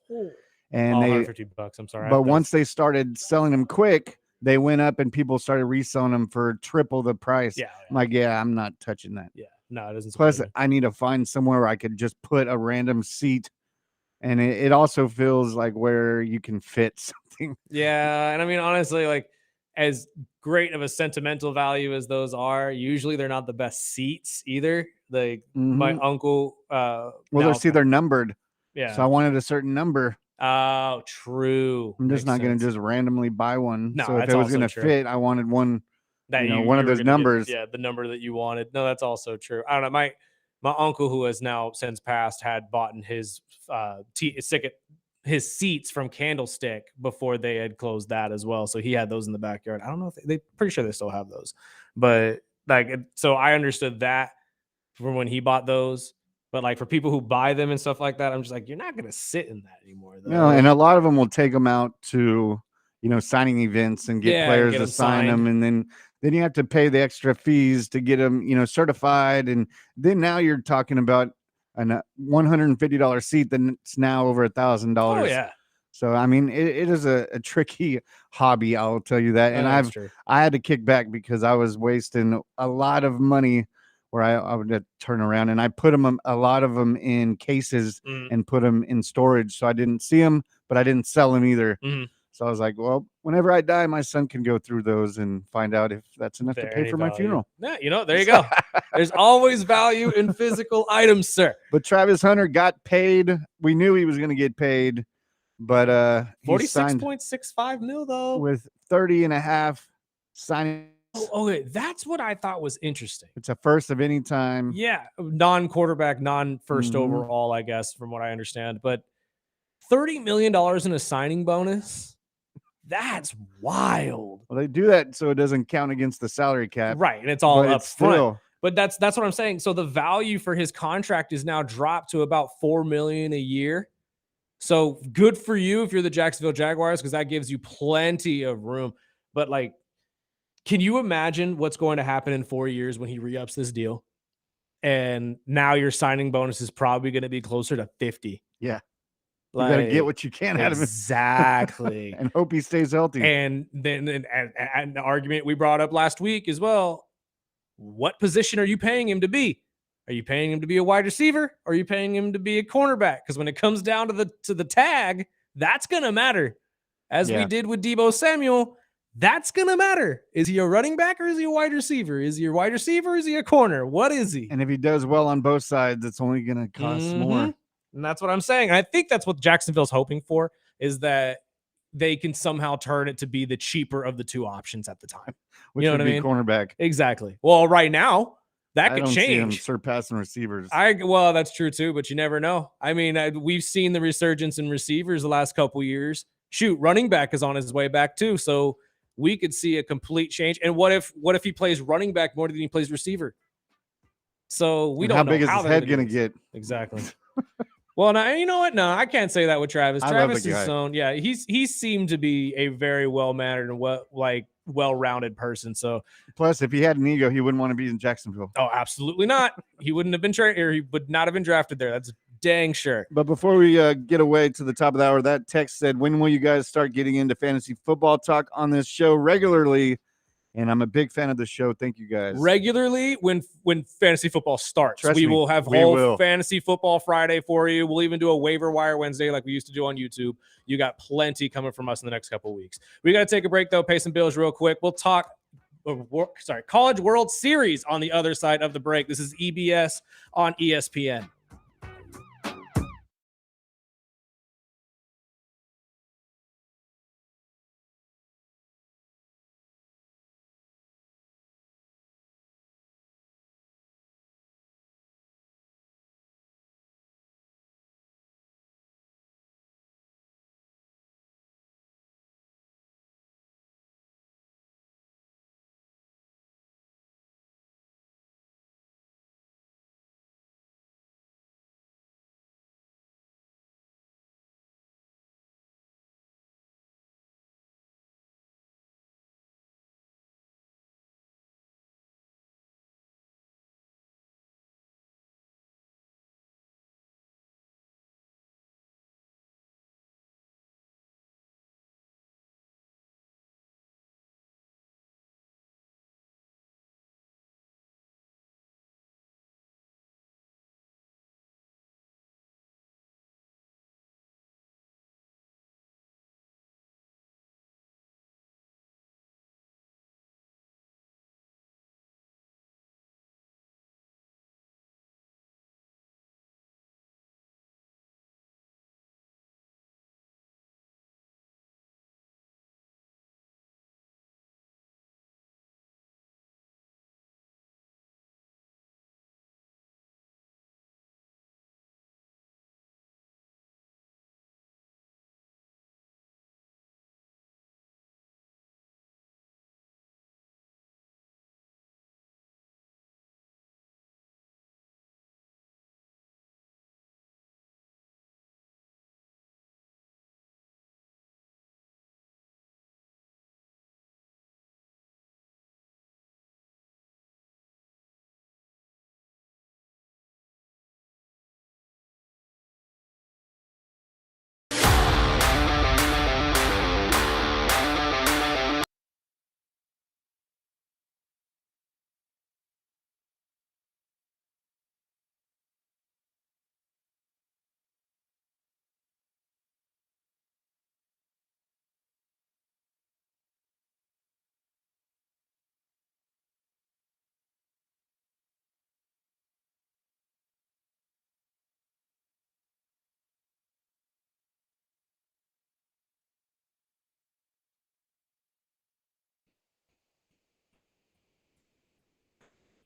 and Oh, they $150. I'm sorry. but once That's they started selling them quick, they went up and people started reselling them for triple the price. yeah, I'm like, yeah, I'm not touching that. yeah. No, it doesn't Plus, surprise me. I need to find somewhere where I could just put a random seat, and it also feels like where you can fit something. Yeah, and I mean honestly, like as great of a sentimental value as those are, usually they're not the best seats either. Like my Mhm. uncle Well, now they're numbered, so yeah. I wanted a certain number. Oh, true. I'm just Makes not going to sense. just randomly buy one. No, So if that's it was going also to true. fit, I wanted one, That one you of were those gonna get, numbers. yeah, the number that you wanted. No, that's also true. I don't know. My uncle, who has now since passed, had bought his his seats from Candlestick before they had closed that as well. So he had those in the backyard. I don't know if they pretty sure they still have those, but like so I understood that from when he bought those. But like for people who buy them and stuff like that, I'm just like, you're not gonna sit in that anymore, No, and though. a lot of them will take them out to, signing events and get Yeah, and players get to them sign signed. them, and then you have to pay the extra fees to get them, certified, and then now you're talking about a $150 seat that's now over Oh $1,000. yeah. So I mean, it is a tricky hobby, I'll tell you that. And That's true. I had to kick back because I was wasting a lot of money where I would turn around, and I put them a lot of them in cases Mhm, and put them in storage, so I didn't see them, but I didn't sell them either. mhm. So I was like, well, whenever I die, my son can go through those and find out if that's enough to There pay any for my value. funeral. Yeah, there you go. There's always value in physical items, sir. But Travis Hunter got paid. We knew he was going to get paid, but he signed 46.65 mil though. with 30 and a half signing. Oh, okay. That's what I thought was interesting. It's a first of any time. Yeah, non-quarterback, non-first Mhm. overall, I guess, from what I understand. But $30 million in a signing bonus. That's wild. Well, they do that so it doesn't count against the salary cap. Right. And it's all But up it's front. still, But that's what I'm saying. So the value for his contract is now dropped to about $4 million a year. So good for you if you're the Jacksonville Jaguars, because that gives you plenty of room. But like, can you imagine what's going to happen in 4 years when he re-ups this deal? And now your signing bonus is probably going to be closer to 50. yeah. You Like, got to get what you can out of him. exactly. And hope he stays healthy. And then and the argument we brought up last week as well, what position are you paying him to be? Are you paying him to be a wide receiver, or are you paying him to be a cornerback? Because when it comes down to the tag, that's gonna matter. As we Yeah. did with Deebo Samuel, That's going to matter. Is he a running back or is he a wide receiver? Is he a wide receiver or is he a corner? What is he? And if he does well on both sides, it's only going to cost more. And that's what I'm saying. And I think that's what Jacksonville's hoping for, is that they can somehow turn it to be the cheaper of the two options at the time. Which you know would what I be mean? cornerback. Exactly. Well, right now, that I could don't see him change. surpassing receivers. Well, that's true too, but you never know. I mean, we've seen the resurgence in receivers the last couple years. Shoot, running back is on his way back too. So we could see a complete change. And what if he plays running back more than he plays receiver? So we don't know how big is his head going to get? Exactly. Well, now, you know what? No, I can't say that with Travis. Travis is zone. Yeah, he seemed to be a very well-mannered and well-rounded person. So plus, if he had an ego, he wouldn't want to be in Jacksonville. Oh, absolutely not. He wouldn't have been traded, or he would not have been drafted there. That's dang sure. But before we get away to the top of the hour, that text said, when will you guys start getting into fantasy football talk on this show regularly? And I'm a big fan of the show. Thank you guys. Regularly when fantasy football starts. Trust we me, will have whole fantasy football Friday for you. We'll even do a waiver wire Wednesday like we used to do on YouTube. You got plenty coming from us in the next couple of weeks. We got to take a break, though, pay some bills real quick. We'll talk College World Series on the other side of the break. This is EBS on ESPN.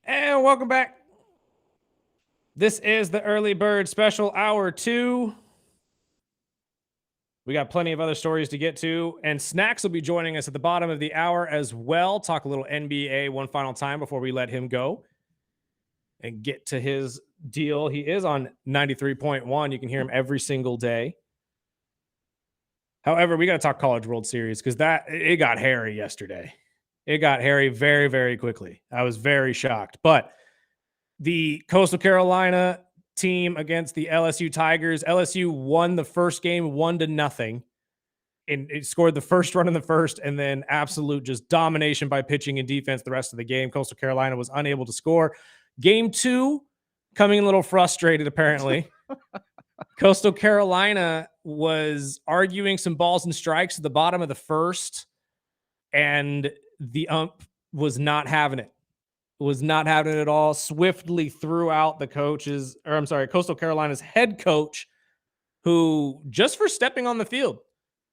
And welcome back. This is the Early Bird Special Hour 2. We got plenty of other stories to get to, and Snacks will be joining us at the bottom of the hour as well. Talk a little NBA one final time before we let him go and get to his deal. He is on 93.1. You can hear him every single day. However, we got to talk College World Series because it got hairy yesterday. It got hairy very, very quickly. I was very shocked. But the Coastal Carolina team against the LSU Tigers, LSU won the first game 1-0. And it scored the first run in the first, and then absolute just domination by pitching and defense the rest of the game. Coastal Carolina was unable to score. Game 2, coming a little frustrated, apparently. Coastal Carolina was arguing some balls and strikes at the bottom of the first. and the ump was not having it. Was not having it at all. Swiftly threw out the Coastal Carolina's head coach, who just for stepping on the field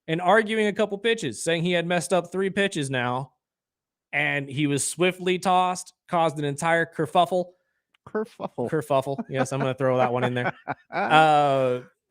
and arguing a couple pitches, saying he had messed up 3 pitches now, and he was swiftly tossed, caused an entire kerfuffle. Kerfuffle. Yes, I'm going to throw that one in there.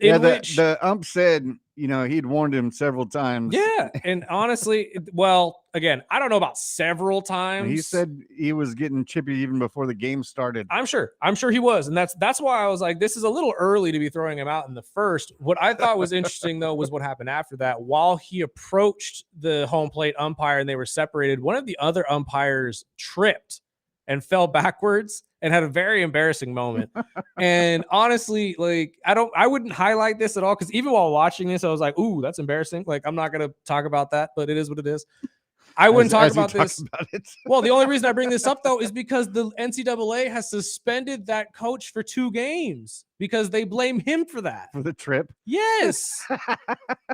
The ump said, he'd warned him several times. Yeah, and honestly, well, again, I don't know about several times. He said he was getting chippy even before the game started. I'm sure he was, and that's why I was like, this is a little early to be throwing him out in the first. What I thought was interesting, though, was what happened after that. While he approached the home plate umpire and they were separated, one of the other umpires tripped and fell backwards and had a very embarrassing moment. And honestly, like, I wouldn't highlight this at all, because even while watching this, I was like, ooh, that's embarrassing. Like, I'm not going to talk about that, but it is what it is. I wouldn't talk about this. Well, the only reason I bring this up, though, is because the NCAA has suspended that coach for 2 games because they blame him for that. For the trip? Yes.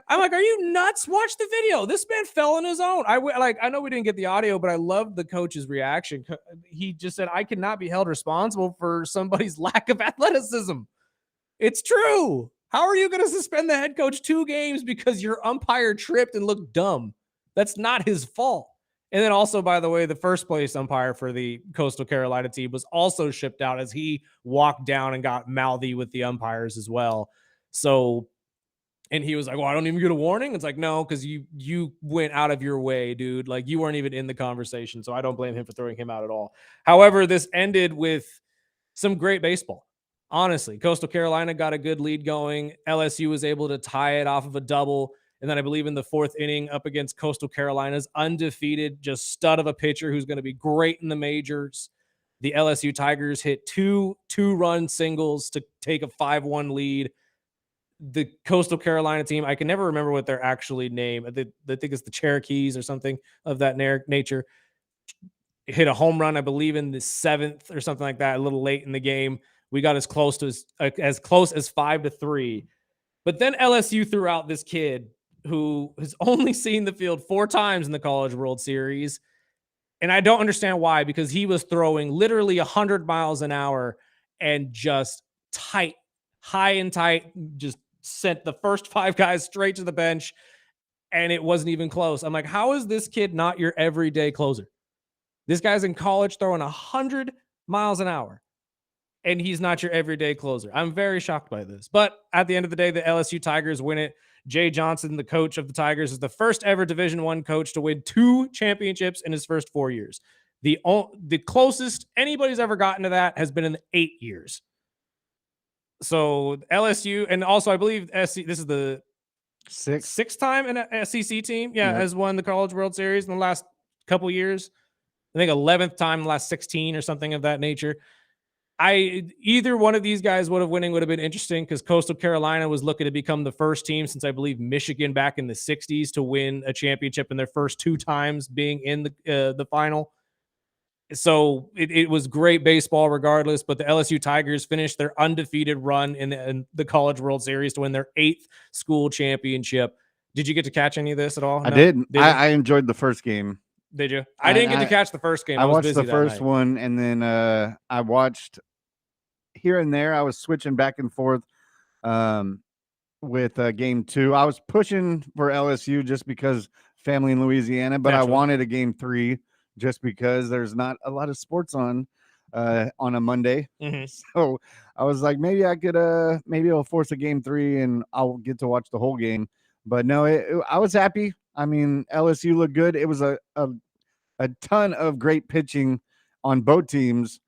I'm like, are you nuts? Watch the video. This man fell on his own. I know we didn't get the audio, but I love the coach's reaction. He just said, I cannot be held responsible for somebody's lack of athleticism. It's true. How are you going to suspend the head coach 2 games because your umpire tripped and looked dumb? That's not his fault. And then also, by the way, the first place umpire for the Coastal Carolina team was also shipped out as he walked down and got mouthy with the umpires as well. So, and he was like, well, I don't even get a warning. It's like, no, because you went out of your way, dude. Like, you weren't even in the conversation. So I don't blame him for throwing him out at all. However, this ended with some great baseball. Honestly, Coastal Carolina got a good lead going. LSU was able to tie it off of a double. And then I believe in the 4th inning up against Coastal Carolina's undefeated, just stud of a pitcher who's going to be great in the majors, the LSU Tigers hit 2 2-run singles to take a 5-1 lead. The Coastal Carolina team, I can never remember what they're actually named. I think it's the Cherokees or something of that nature. Hit a home run, I believe, in the 7th or something like that, a little late in the game. We got as close as 5-3. But then LSU threw out this kid who has only seen the field 4 times in the College World Series. And I don't understand why, because he was throwing literally 100 miles an hour and just high and tight, just sent the first 5 guys straight to the bench, and it wasn't even close. I'm like, how is this kid not your everyday closer? This guy's in college throwing 100 miles an hour, and he's not your everyday closer. I'm very shocked by this. But at the end of the day, the LSU Tigers win it. Jay Johnson, the coach of the Tigers, is the first ever Division I coach to win 2 championships in his first 4 years. The closest anybody's ever gotten to that has been in 8 years. So LSU, and also I believe this is the sixth time an SEC team, has won the College World Series in the last couple years. I think 11th time in the last 16 or something of that nature. Either one of these guys would have been interesting, because Coastal Carolina was looking to become the first team since I believe Michigan back in the 60s to win a championship in their first 2 times being in the final. So it was great baseball regardless, but the LSU Tigers finished their undefeated run in the College World Series to win their 8th school championship. Did you get to catch any of this at all? I did. I enjoyed the first game. Did you? I didn't get to catch the first game. I watched the first one, and then I watched here and there. I was switching back and forth with game 2. I was pushing for LSU just because family in Louisiana, but naturally, I wanted a game 3 just because there's not a lot of sports on a Monday. Mm-hmm. So I was like, maybe I could maybe I'll force a game 3 and I'll get to watch the whole game. But no, I was happy. I mean, LSU looked good. It was a ton of great pitching on both teams.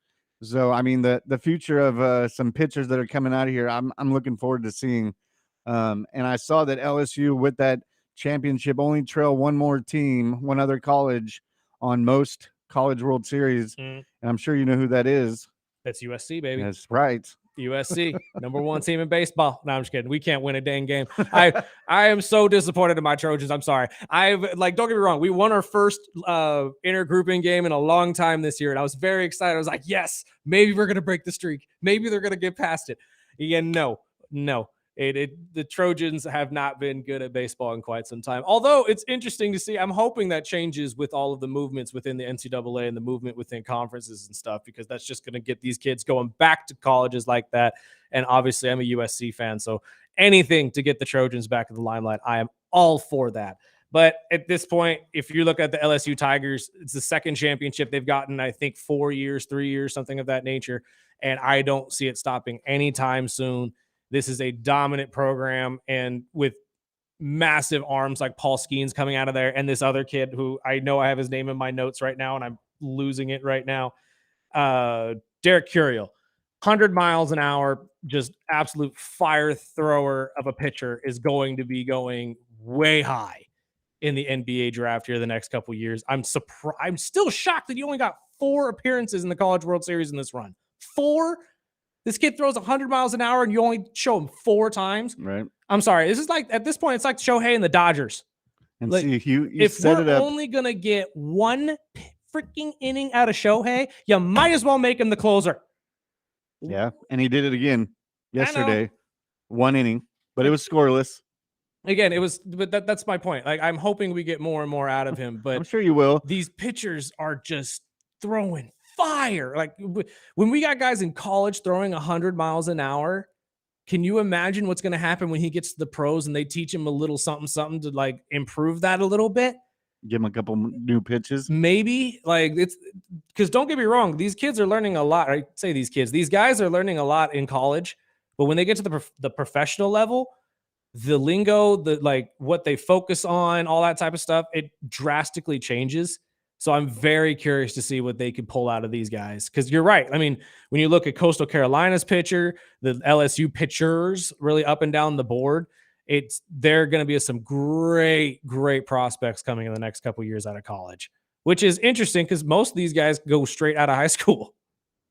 So, I mean, the future of some pitchers that are coming out of here, I'm looking forward to seeing. And I saw that LSU with that championship only trail one other college on most College World Series. And I'm sure you know who that is. That's USC, baby. That's right. USC, number 1 team in baseball. No, I'm just kidding. We can't win a dang game. I am so disappointed in my Trojans. I'm sorry. Don't get me wrong. We won our first intergrouping game in a long time this year, and I was very excited. I was like, yes, maybe we're going to break the streak. Maybe they're going to get past it. Yeah, no. The Trojans have not been good at baseball in quite some time. Although it's interesting to see. I'm hoping that changes with all of the movements within the NCAA and the movement within conferences and stuff, because that's just going to get these kids going back to colleges like that. And obviously, I'm a USC fan, so anything to get the Trojans back in the limelight, I am all for that. But at this point, if you look at the LSU Tigers, it's the second championship they've gotten, I think 4 years, 3 years, something of that nature. And I don't see it stopping anytime soon. This is a dominant program, and with massive arms like Paul Skeens coming out of there, and this other kid who I know I have his name in my notes right now, and I'm losing it right now. Derek Curiel, 100 miles an hour, just absolute fire thrower of a pitcher, is going to be going way high in the NBA draft here the next couple of years. I'm surprised. I'm still shocked that you only got 4 appearances in the College World Series in this run. 4. This kid throws 100 miles an hour and you only show him 4 times. Right. I'm sorry. This is like, at this point, it's like Shohei and the Dodgers. And like, see, you if set we're it up. only going to get 1 freaking inning out of Shohei, you might as well make him the closer. Yeah. And he did it again yesterday. 1 inning, but it was scoreless. Again, but that's my point. Like, I'm hoping we get more and more out of him, but I'm sure you will. These pitchers are just throwing fire. Like, when we got guys in college throwing 100 miles an hour, can you imagine what's going to happen when he gets to the pros and they teach him a little something to like improve that a little bit? Give him a couple new pitches. Maybe, like, it's because don't get me wrong, these kids are learning a lot. I say these guys are learning a lot in college, but when they get to the professional level, the lingo, like what they focus on, all that type of stuff, it drastically changes. So I'm very curious to see what they could pull out of these guys. Because you're right. I mean, when you look at Coastal Carolina's pitcher, the LSU pitchers really up and down the board, they're going to be some great prospects coming in the next couple of years out of college, which is interesting because most of these guys go straight out of high school,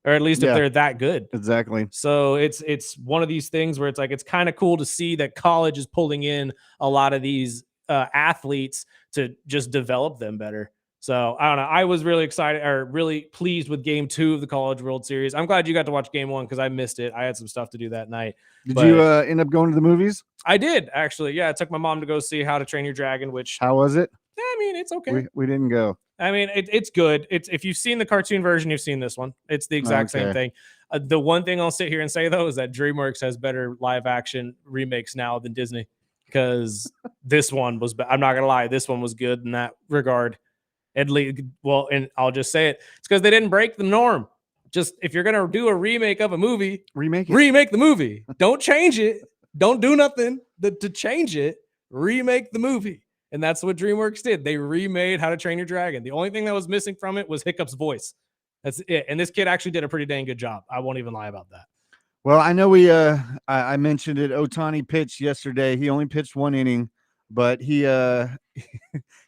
or at least if they're that good. Exactly. So it's one of these things where it's like, it's kind of cool to see that college is pulling in a lot of these athletes to just develop them better. So I don't know. I was really excited, or really pleased with Game 2 of the College World Series. I'm glad you got to watch Game 1 because I missed it. I had some stuff to do that night. Did you end up going to the movies? I did, actually. Yeah, I took my mom to go see How to Train Your Dragon, which... How was it? I mean, it's okay. We didn't go. I mean, it's good. If you've seen the cartoon version, you've seen this one. It's the exact same thing. The one thing I'll sit here and say, though, is that DreamWorks has better live-action remakes now than Disney, because this one was... I'm not going to lie. This one was good in that regard. At least, well, and I'll just say it. It's because they didn't break the norm. Just, if you're going to do a remake of a movie, remake the movie. Don't change it. Don't do nothing to change it. Remake the movie. And that's what DreamWorks did. They remade How to Train Your Dragon. The only thing that was missing from it was Hiccup's voice. That's it. And this kid actually did a pretty dang good job. I won't even lie about that. Well, I know I mentioned it. Ohtani pitched yesterday. He only pitched 1 inning, but he had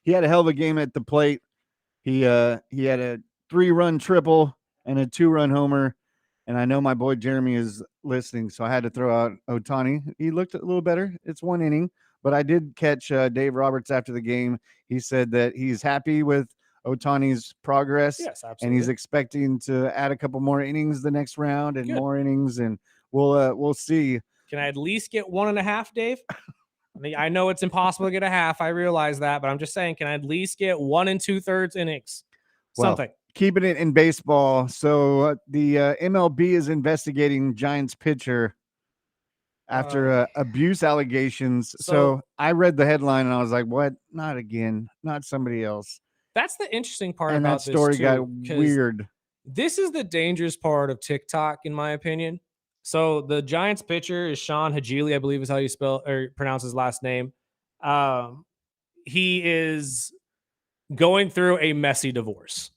a hell of a game at the plate. He had a 3-run triple and a 2-run homer. And I know my boy Jeremy is listening, so I had to throw out Ohtani. He looked a little better. It's 1 inning. But I did catch Dave Roberts after the game. He said that he's happy with Ohtani's progress. Yes, absolutely. And he's expecting to add a couple more innings the next round and more innings. And we'll see. Can I at least get 1.5, Dave? I mean, I know it's impossible to get a half. I realize that, but I'm just saying, can I at least get 1 2/3 innings? Something. Well, keeping it in baseball. So the MLB is investigating Giants pitcher after abuse allegations. So I read the headline and I was like, what? Not again. Not somebody else. That's the interesting part and about that story this too, got weird. This is the dangerous part of TikTok, in my opinion. So the Giants pitcher is Sean Hajili, I believe is how you spell or pronounce his last name. He is going through a messy divorce,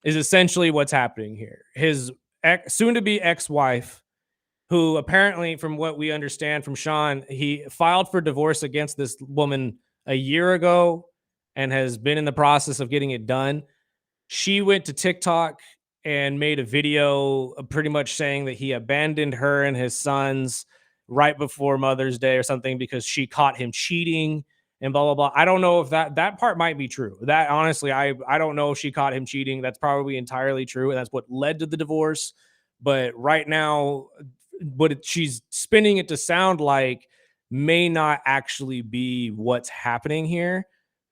is essentially what's happening here. His soon-to-be ex-wife, who apparently, from what we understand from Sean, he filed for divorce against this woman a year ago and has been in the process of getting it done. She went to TikTok and made a video pretty much saying that he abandoned her and his sons right before Mother's Day or something because she caught him cheating and blah, blah, blah. I don't know if that part might be true. That honestly, I don't know if she caught him cheating. That's probably entirely true. And that's what led to the divorce. But right now, she's spinning it to sound like may not actually be what's happening here.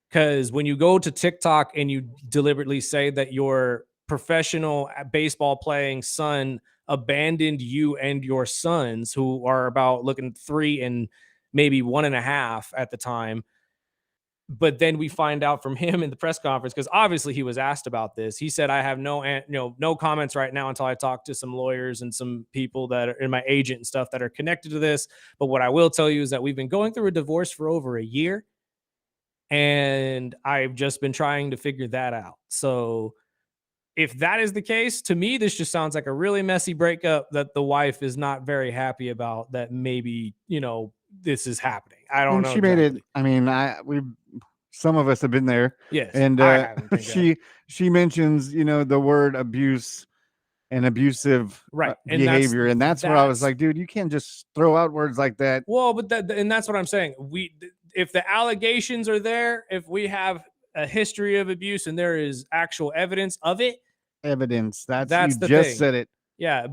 Because when you go to TikTok and you deliberately say that your professional baseball playing son abandoned you and your sons, who are about looking 3 and maybe 1.5 at the time, but then we find out from him in the press conference, because obviously he was asked about this. He said, I have no comments right now until I talk to some lawyers and some people that are in my agent and stuff that are connected to this. But what I will tell you is that we've been going through a divorce for over a year, and I've just been trying to figure that out. So if that is the case, to me, this just sounds like a really messy breakup that the wife is not very happy about, that maybe, this is happening. I don't And know she made it. exactly. I mean, some of us have been there, Yes, and I haven't. Thank God. she mentions the word abuse and abusive Right. And behavior, and that's where I was like, dude, you can't just throw out words like that. well, but and that's what I'm saying. If the allegations are there, if we have a history of abuse and there is actual evidence of it, Evidence. You that's the just thing. said it. Yeah,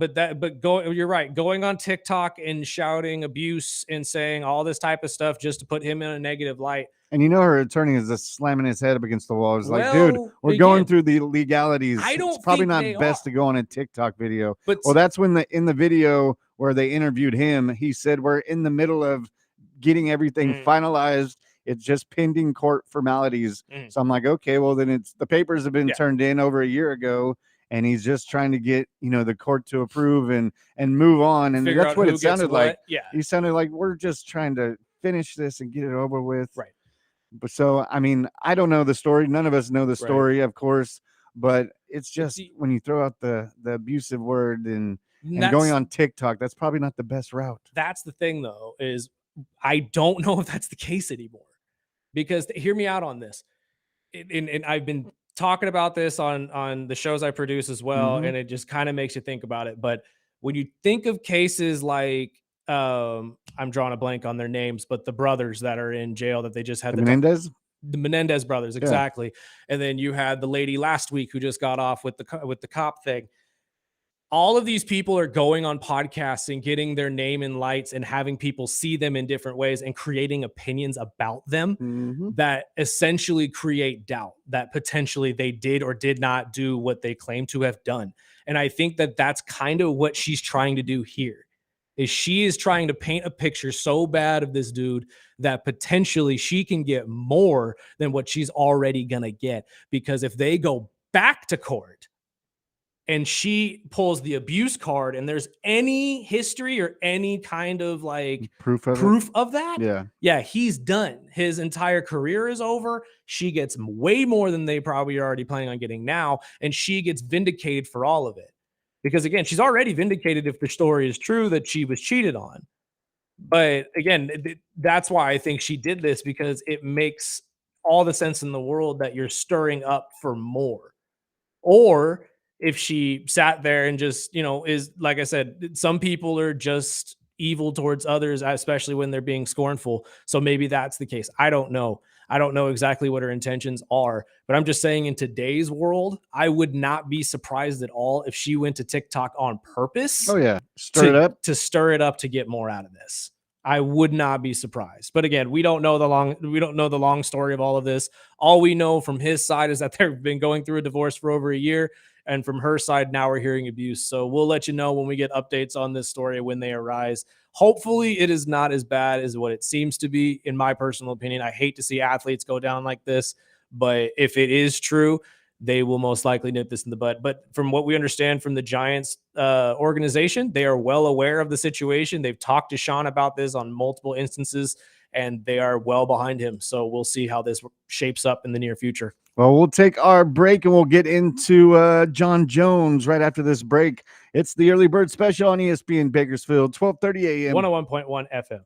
you're right. Going on TikTok and shouting abuse and saying all this type of stuff just to put him in a negative light. And her attorney is just slamming his head up against the wall. It's like, dude, Well, we're again, going through the legalities. I It's don't probably think not they best are. to go on a TikTok video. But Well, that's when in the video where they interviewed him, he said we're in the middle of getting everything finalized. It's just pending court formalities. So I'm like, okay, well then the papers have been turned in over a year ago, and he's just trying to get the court to approve and move on. And figure that's out what who it gets sounded what. like. Yeah. He sounded like we're just trying to finish this and get it over with. Right. But so I mean, I don't know the story. None of us know the story, of course. But it's just when you throw out the abusive word and going on TikTok, that's probably not the best route. That's the thing, though, is I don't know if that's the case anymore. Because hear me out on this. And I've been talking about this on the shows I produce as well, and it just kind of makes you think about it. But when you think of cases like I'm drawing a blank on their names, but the brothers that are in jail that they just had the Menendez brothers, exactly. And then you had the lady last week who just got off with the cop thing. All of these people are going on podcasts and getting their name in lights and having people see them in different ways and creating opinions about them that essentially create doubt that potentially they did or did not do what they claim to have done. And I think that that's kind of what she's trying to do here. Is she is trying to paint a picture so bad of this dude that potentially she can get more than what she's already going to get. Because if they go back to court and she pulls the abuse card and there's any history or any kind of like proof of that, he's done. His entire career is over. She gets way more than they probably are already planning on getting now, and she gets vindicated for all of it. Because again, she's already vindicated if the story is true that she was cheated on. But again, that's why I think she did this, because it makes all the sense in the world that you're stirring up for more. Or if she sat there and just, is like I said, some people are just evil towards others, especially when they're being scornful. So maybe that's the case. I don't know. I don't know exactly what her intentions are, but I'm just saying in today's world, I would not be surprised at all if she went to TikTok on purpose. Oh yeah. Stir it up to get more out of this. I would not be surprised. But again, we don't know the long story of all of this. All we know from his side is that they've been going through a divorce for over a year. And from her side, now we're hearing abuse. So we'll let you know when we get updates on this story when they arise. Hopefully it is not as bad as what it seems to be, in my personal opinion. I hate to see athletes go down like this, but if it is true, they will most likely nip this in the bud. But from what we understand from the Giants organization, they are well aware of the situation. They've talked to Sean about this on multiple instances, and they are well behind him. So we'll see how this shapes up in the near future. Well, we'll take our break and we'll get into John Jones right after this break. It's the Early Bird Special on ESPN Bakersfield, 12:30 a.m. 101.1 FM.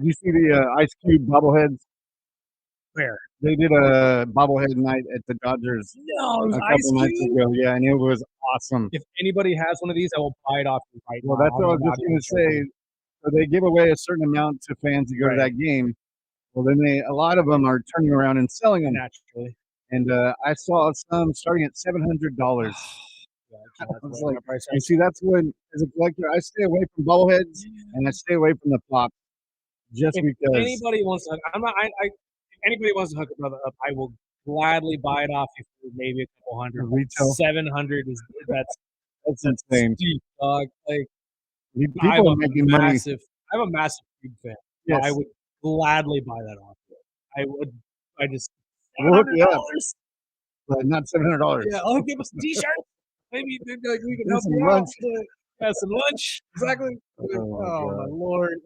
Did you see the Ice Cube bobbleheads? Where? They did a bobblehead night at the Dodgers No, it was a Ice couple nights Cube. ago. Yeah, and it was awesome. If anybody has one of these, I will buy it off you right Well, now. that's what I was just going to say. So they give away a certain amount to fans to go to that game. Well, then a lot of them are turning around and selling them. Naturally. And I saw some starting at $700. I was like, and see, that's when, as a collector, I stay away from bobbleheads and I stay away from the pop, just If because. anybody wants to, if anybody wants to hook a brother up, I will gladly buy it off you for maybe a couple hundred. Retail. 700 that's insane. Steep, dog. Like people are making money. I'm a massive Cube fan. Yes. I would gladly buy that off you. I would. I just We'll hook you up, $700. but not $700. Yeah, I'll give us some t-shirts. Maybe like we can Do help some you lunch. out. Yeah, some lunch. Exactly. Oh my lord!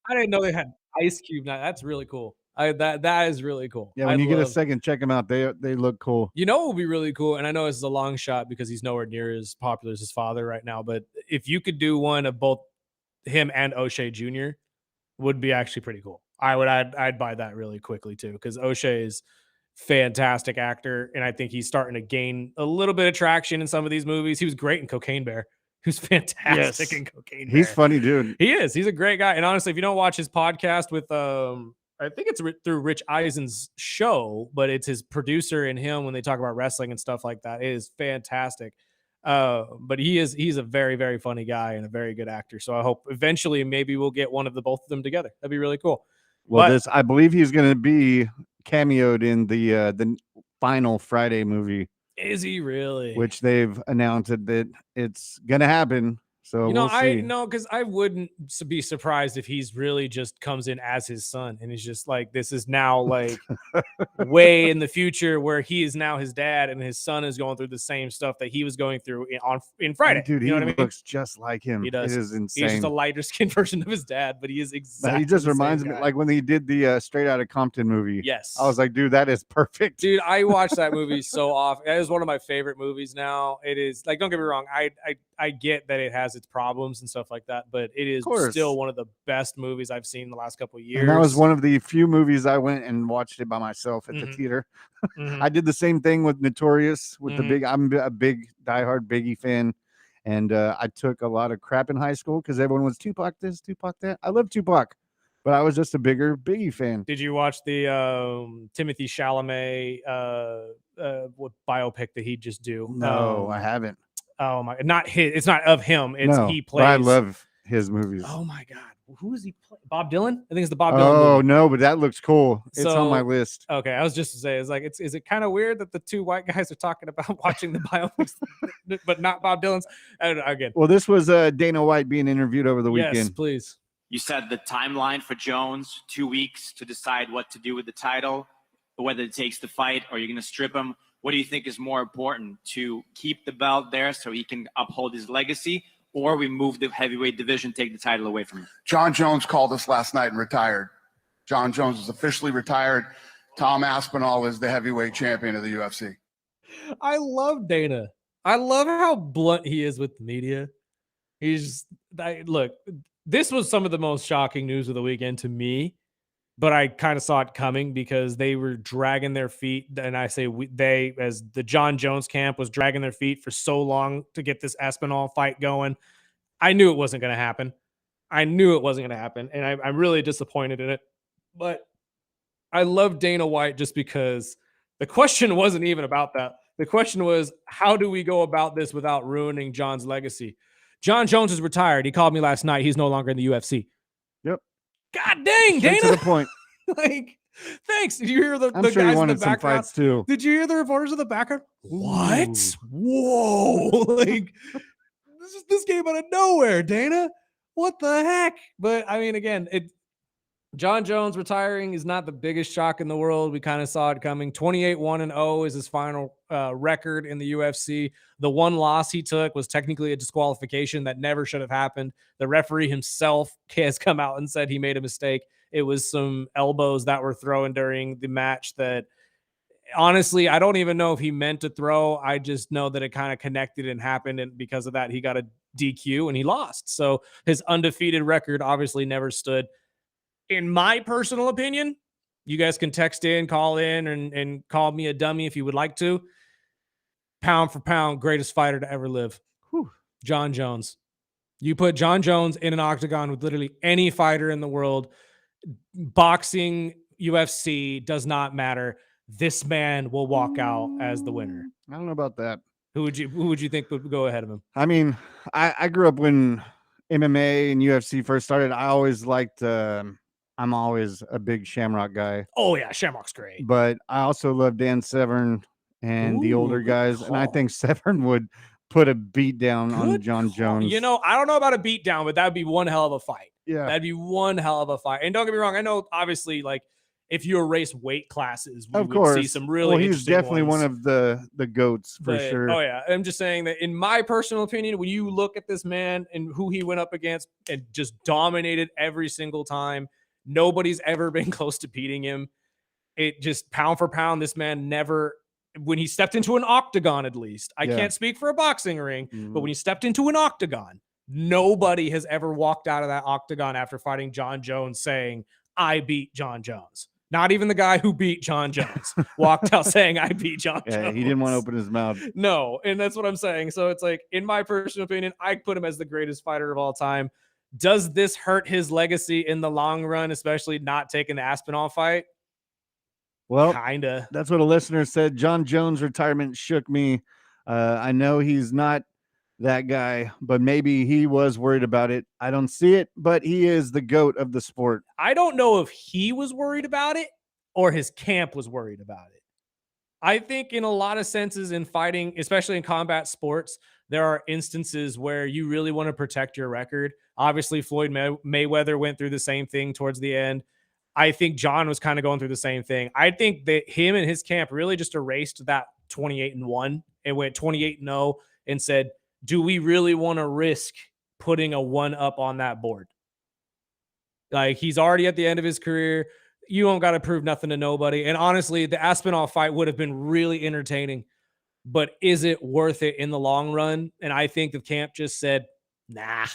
I didn't know they had Ice Cube now. That's really cool. That is really cool. Yeah, when you get a second, check them out. They look cool. You know, it would be really cool, and I know this is a long shot because he's nowhere near as popular as his father right now. But if you could do one of both him and O'Shea Jr., would be actually pretty cool. I'd buy that really quickly too because O'Shea is fantastic actor, and I think he's starting to gain a little bit of traction in some of these movies. He was great in Cocaine Bear. He was fantastic in Cocaine Bear. He's funny, dude. He is. He's a great guy. And honestly, if you don't watch his podcast with I think it's through Rich Eisen's show, but it's his producer and him when they talk about wrestling and stuff like that. It is fantastic. But he's a very, very funny guy and a very good actor. So I hope eventually maybe we'll get one of the both of them together. That'd be really cool. Well, I believe he's going to be cameoed in the final Friday movie. Is he really? Which they've announced that it's going to happen. So you know, we'll see. because I wouldn't be surprised if he's really just comes in as his son and he's just like, this is now like way in the future where he is now his dad and his son is going through the same stuff that he was going through in Friday. Dude, you know he what I mean? looks just like him. He does. It is insane. He's just a lighter skinned version of his dad, but he is exactly. He just the reminds same me guy. like when he did the Straight Outta Compton movie. Yes. I was like, dude, that is perfect. Dude, I watch that movie so often. It is one of my favorite movies now. It is like, don't get me wrong. I get that it has its problems and stuff like that, but it is still one of the best movies I've seen in the last couple of years. And that was one of the few movies I went and watched it by myself at the theater. I did the same thing with Notorious with the big. I'm a big diehard Biggie fan, and I took a lot of crap in high school because everyone was Tupac this, Tupac that. I love Tupac, but I was just a bigger Biggie fan. Did you watch the Timothée Chalamet what biopic that he just do? No, I haven't. Oh my! Not his. It's not of him. It's he plays. But I love his movies. Oh my god! Who is he? Bob Dylan? I think it's the Bob Dylan. Oh movie. no, but that looks cool. It's on my list. Okay, I was just to say, it's like, is it kind of weird that the two white guys are talking about watching the biopics, but not Bob Dylan's? Again. Well, this was Dana White being interviewed over the weekend. Yes, please. You said the timeline for Jones, 2 weeks to decide what to do with the title, or whether it takes the fight or you're going to strip him. What do you think is more important, to keep the belt there so he can uphold his legacy, or we move the heavyweight division, take the title away from him? John Jones called us last night and retired. John Jones is officially retired. Tom Aspinall is the heavyweight champion of the UFC. I love Dana. I love how blunt he is with the media. Look, this was some of the most shocking news of the weekend to me, but I kind of saw it coming because they were dragging their feet. And I say they, as the John Jones camp was dragging their feet for so long to get this Aspinall fight going. I knew it wasn't going to happen. And I'm really disappointed in it. But I love Dana White just because the question wasn't even about that. The question was, how do we go about this without ruining John's legacy? John Jones is retired. He called me last night. He's no longer in the UFC. Yep. God dang, Straight Dana. to the point. Like, thanks. Did you hear the I'm the sure guys he wanted in the some background? fights too. Did you hear the reporters in the background? What? Ooh. Whoa! Like, this came out of nowhere, Dana. What the heck? But I mean, again, John Jones retiring is not the biggest shock in the world. We kind of saw it coming. 28-1-0 is his final record in the UFC. The one loss he took was technically a disqualification that never should have happened. The referee himself has come out and said he made a mistake. It was some elbows that were thrown during the match that, honestly, I don't even know if he meant to throw. I just know that it kind of connected and happened, and because of that, he got a DQ and he lost. So his undefeated record obviously never stood. in my personal opinion, you guys can text in, call in, and call me a dummy if you would like to. Pound for pound, greatest fighter to ever live. Whew. John Jones. You put John Jones in an octagon with literally any fighter in the world, boxing, UFC, does not matter. This man will walk out as the winner. I don't know about that. Who would you think would go ahead of him? I mean, I grew up when MMA and UFC first started. I always liked. I'm always a big Shamrock guy, Oh yeah, Shamrock's great. but I also love Dan Severn and the older Ooh, good guys, and I call. think Severn would put a beat down on Good John call. Jones. You know, I don't know about a beatdown, but that would be one hell of a fight. Yeah. That'd be one hell of a fight. And don't get me wrong, I know obviously like if you erase weight classes, we Of would course. see some really well, he's interesting definitely ones. one of the goats for But, sure. Oh yeah, I'm just saying that in my personal opinion, when you look at this man and who he went up against and just dominated every single time, nobody's ever been close to beating him. It just pound for pound, this man never, when he stepped into an octagon, at least, I Yeah. can't speak for a boxing ring, but Mhm. when he stepped into an octagon, nobody has ever walked out of that octagon after fighting John Jones saying, I beat John Jones. Not even the guy who beat John Jones walked out saying, I beat John Jones. Yeah, he didn't want to open his mouth. No, and that's what I'm saying. So it's like, in my personal opinion, I put him as the greatest fighter of all time. Does this hurt his legacy in the long run, especially not taking the Aspinall fight? Well, Kinda. that's what a listener said. John Jones' retirement shook me. I know he's not that guy, but maybe he was worried about it. I don't see it, but he is the GOAT of the sport. I don't know if he was worried about it or his camp was worried about it. I think in a lot of senses in fighting, especially in combat sports, there are instances where you really want to protect your record. Obviously, Floyd Mayweather went through the same thing towards the end. I think John was kind of going through the same thing. I think that him and his camp really just erased that 28-1 and went 28-0 and said, do we really want to risk putting a 1 up on that board? Like, he's already at the end of his career. You don't got to prove nothing to nobody. And honestly, the Aspinall fight would have been really entertaining, but is it worth it in the long run? And I think the camp just said, nah,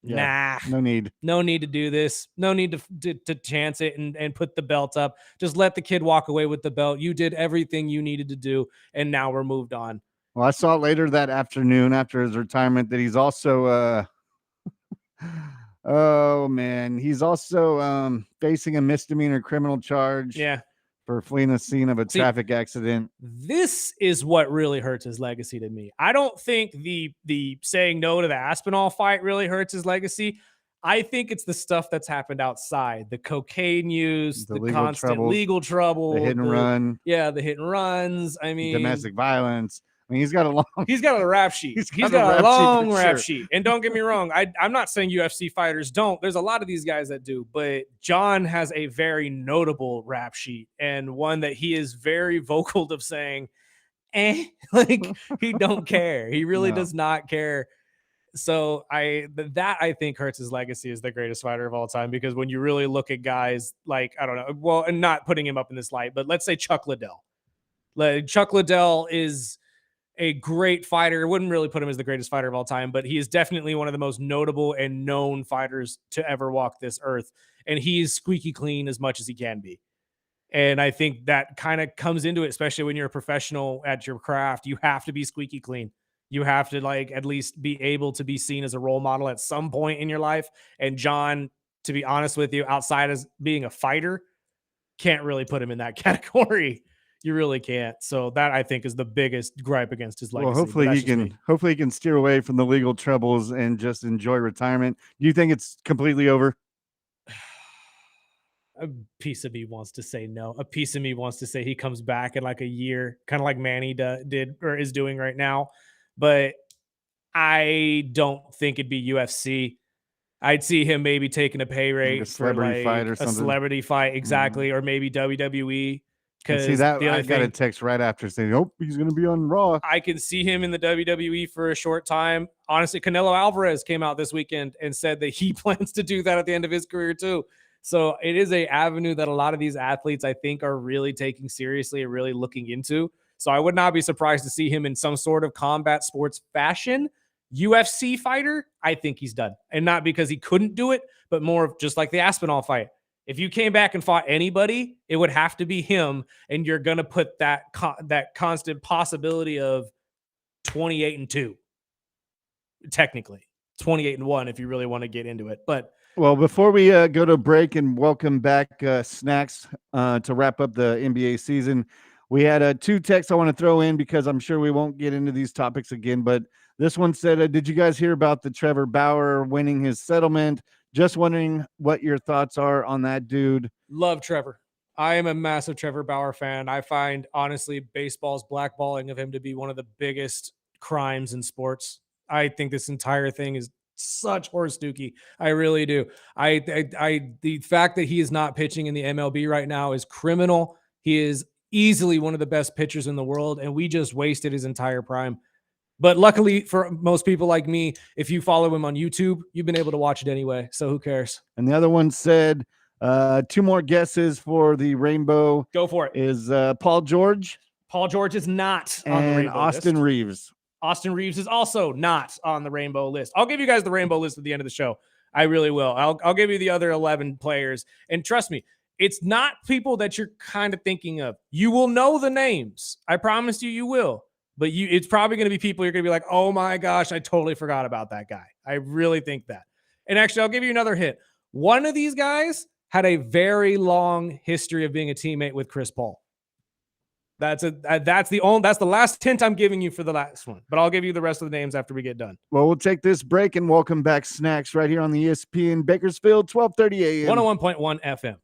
Yeah, no need. need to do this. No need to chance it and put the belt up. Just let the kid walk away with the belt. You did everything you needed to do, and now we're moved on. Well, I saw later that afternoon after his retirement that he's also oh man, he's also facing a misdemeanor criminal charge for fleeing the scene of a traffic accident. This is what really hurts his legacy to me. I don't think the saying no to the Aspinall fight really hurts his legacy. I think it's the stuff that's happened outside, the cocaine use, the constant legal trouble, the hit and run. Yeah, the hit and runs. I mean, domestic violence. I mean, he's got a rap sheet. He's got a long rap sheet. And don't get me wrong, I'm not saying UFC fighters don't. There's a lot of these guys that do, but John has a very notable rap sheet and one that he is very vocal of saying, like he don't care. He really does not care. So I think hurts his legacy as the greatest fighter of all time, because when you really look at guys like, I don't know, well, and not putting him up in this light, but let's say Chuck Liddell. Like, Chuck Liddell is a great fighter. Wouldn't really put him as the greatest fighter of all time, but he is definitely one of the most notable and known fighters to ever walk this earth. And he's squeaky clean as much as he can be. And I think that kind of comes into it, especially when you're a professional at your craft. You have to be squeaky clean. You have to like at least be able to be seen as a role model at some point in your life. And John, to be honest with you, outside as being a fighter, can't really put him in that category. You really can't. So that, I think, is the biggest gripe against his legacy. Well, hopefully he can steer away from the legal troubles and just enjoy retirement. Do you think it's completely over? A piece of me wants to say no. A piece of me wants to say he comes back in like a year, kind of like Manny did or is doing right now. But I don't think it'd be UFC. I'd see him maybe taking a pay rate like a celebrity fight or something. A celebrity fight, exactly, or maybe WWE. See that I got a text right after saying, "Oh, he's going to be on Raw." I can see him in the WWE for a short time. Honestly, Canelo Alvarez came out this weekend and said that he plans to do that at the end of his career too. So it is an avenue that a lot of these athletes, I think, are really taking seriously and really looking into. So I would not be surprised to see him in some sort of combat sports fashion. UFC fighter, I think he's done. And not because he couldn't do it, but more of just like the Aspinall fight. If you came back and fought anybody, it would have to be him, and you're going to put that constant possibility of 28-2. Technically, 28-1 if you really want to get into it. But well, before we go to break and welcome back Snacks to wrap up the NBA season, we had 2 texts I want to throw in because I'm sure we won't get into these topics again. But this one said, did you guys hear about the Trevor Bauer winning his settlement? Just wondering what your thoughts are on that, dude. Love Trevor. I am a massive Trevor Bauer fan. I find, honestly, baseball's blackballing of him to be one of the biggest crimes in sports. I think this entire thing is such horse dookie. I really do. The fact that he is not pitching in the MLB right now is criminal. He is easily one of the best pitchers in the world, and we just wasted his entire prime. But luckily for most people like me, if you follow him on YouTube, you've been able to watch it anyway. So who cares? And the other one said, 2 more guesses for the rainbow. Go for it. Is Paul George. Paul George is not on the And rainbow Austin list. Reeves. Austin Reeves is also not on the rainbow list. I'll give you guys the rainbow list at the end of the show. I really will. I'll give you the other 11 players. And trust me, it's not people that you're kind of thinking of. You will know the names. I promise you will. But it's probably going to be people you're going to be like, oh my gosh, I totally forgot about that guy. I really think that. And actually, I'll give you another hint. One of these guys had a very long history of being a teammate with Chris Paul. That's the last hint I'm giving you for the last one. But I'll give you the rest of the names after we get done. Well, we'll take this break and welcome back Snacks right here on the ESPN Bakersfield, 1230 a.m. 101.1 FM.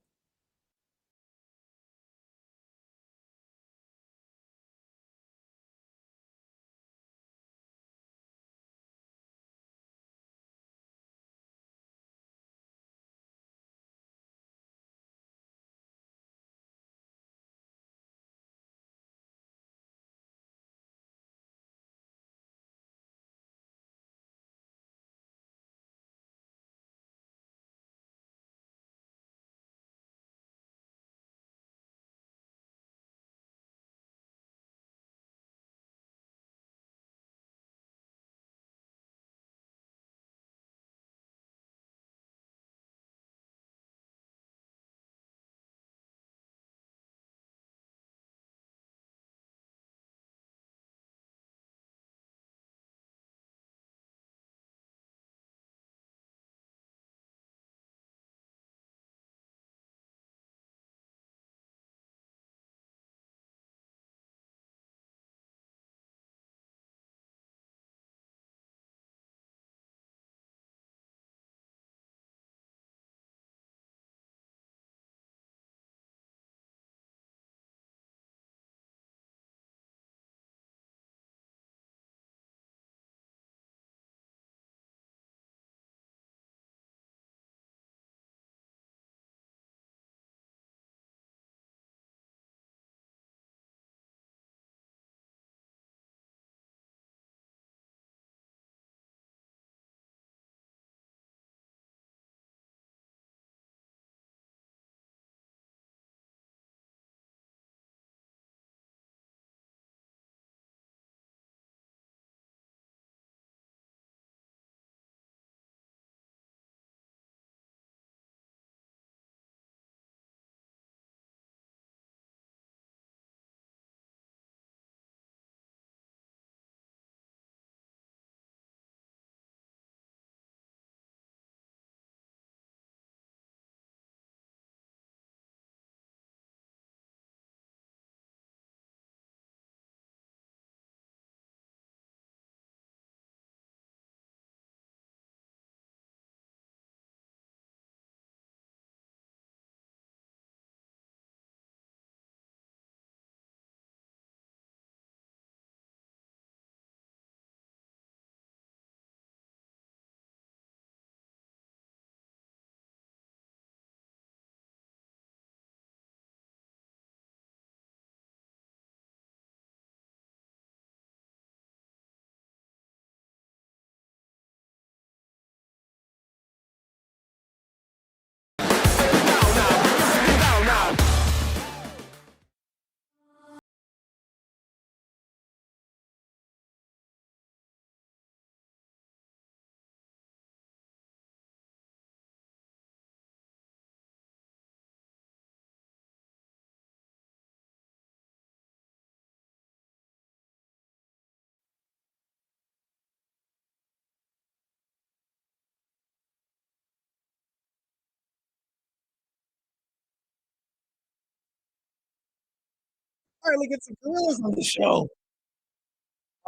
Finally get some gorillas on the show.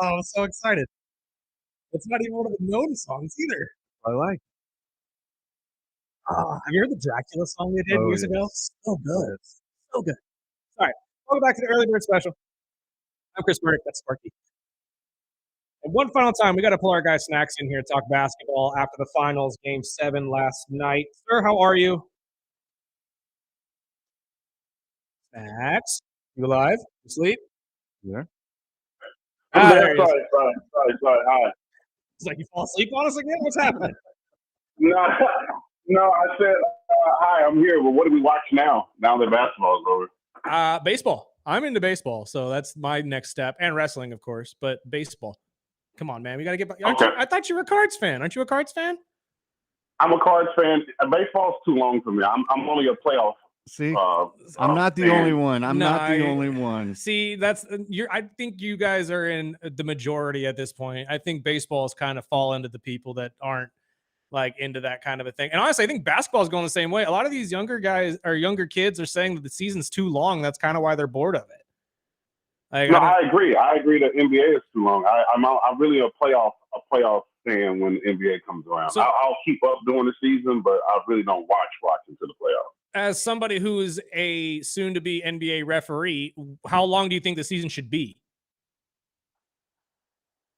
Oh, I'm so excited. It's not even one of the known songs either. I like. Have you heard the Dracula song they did Oh, years ago? yes. So good. So good. All right. Welcome back to the Early Bird Special. I'm Chris Burdick. That's Sparky. And one final time, we got to pull our guy Snacks in here to talk basketball after the finals, Game 7 last night. Sir, how are you? Snacks? You alive? You asleep? Yeah. I'm There there. he is. Sorry. Hi. It's like you fall asleep on us again? What's happening? No, no. I said hi. I'm here. But what do we watch now? Now that basketball's over. Baseball. I'm into baseball, so that's my next step, and wrestling, of course. But baseball. Come on, man. We got to get. Okay. I thought you were a Cards fan. Aren't you a Cards fan? I'm a Cards fan. Baseball's too long for me. I'm only a playoff. See, I'm not the fan. only one. I'm not the No, only one. See, that's I think you guys are in the majority at this point. I think baseball's kind of fall into the people that aren't like into that kind of a thing. And honestly, I think basketball is going the same way. A lot of these younger guys or younger kids are saying that the season's too long. That's kind of why they're bored of it. Like, No, I agree. I agree that NBA is too long. I'm really a playoff fan when the NBA comes around. So- I'll keep up during the season, but I really don't watch into the playoffs. As somebody who is a soon-to-be NBA referee, how long do you think the season should be?